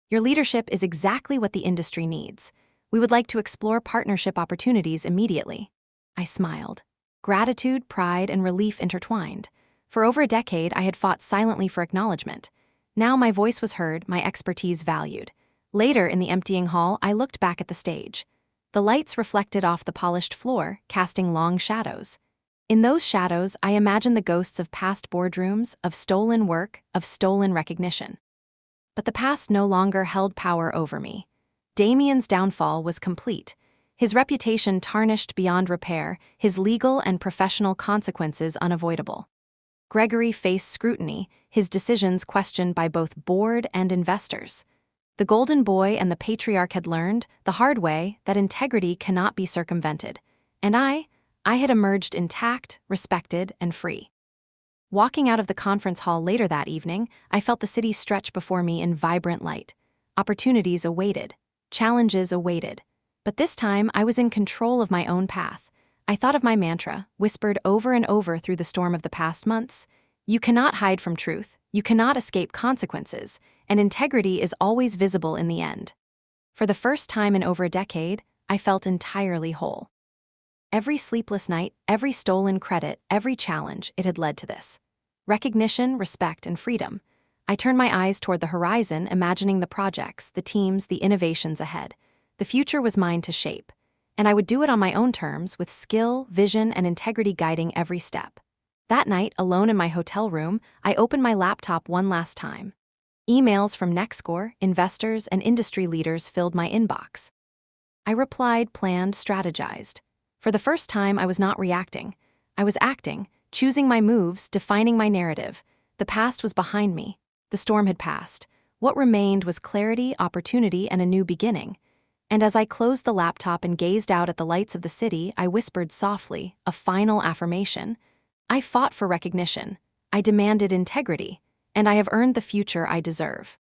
Your leadership is exactly what the industry needs. We would like to explore partnership opportunities immediately." I smiled. Gratitude, pride, and relief intertwined. For over a decade, I had fought silently for acknowledgement. Now my voice was heard, my expertise valued. Later, in the emptying hall, I looked back at the stage. The lights reflected off the polished floor, casting long shadows. In those shadows, I imagined the ghosts of past boardrooms, of stolen work, of stolen recognition. But the past no longer held power over me. Damien's downfall was complete. His reputation tarnished beyond repair, his legal and professional consequences unavoidable. Gregory faced scrutiny, his decisions questioned by both board and investors. The golden boy and the patriarch had learned, the hard way, that integrity cannot be circumvented. And I had emerged intact, respected, and free. Walking out of the conference hall later that evening, I felt the city stretch before me in vibrant light. Opportunities awaited. Challenges awaited. But this time, I was in control of my own path. I thought of my mantra, whispered over and over through the storm of the past months. You cannot hide from truth, you cannot escape consequences, and integrity is always visible in the end. For the first time in over a decade, I felt entirely whole. Every sleepless night, every stolen credit, every challenge, it had led to this. Recognition, respect, and freedom. I turned my eyes toward the horizon, imagining the projects, the teams, the innovations ahead. The future was mine to shape, and I would do it on my own terms, with skill, vision, and integrity guiding every step. That night, alone in my hotel room, I opened my laptop one last time. Emails from NextScore, investors, and industry leaders filled my inbox. I replied, planned, strategized. For the first time, I was not reacting. I was acting, choosing my moves, defining my narrative. The past was behind me. The storm had passed. What remained was clarity, opportunity, and a new beginning. And as I closed the laptop and gazed out at the lights of the city, I whispered softly, a final affirmation. I fought for recognition. I demanded integrity. And I have earned the future I deserve.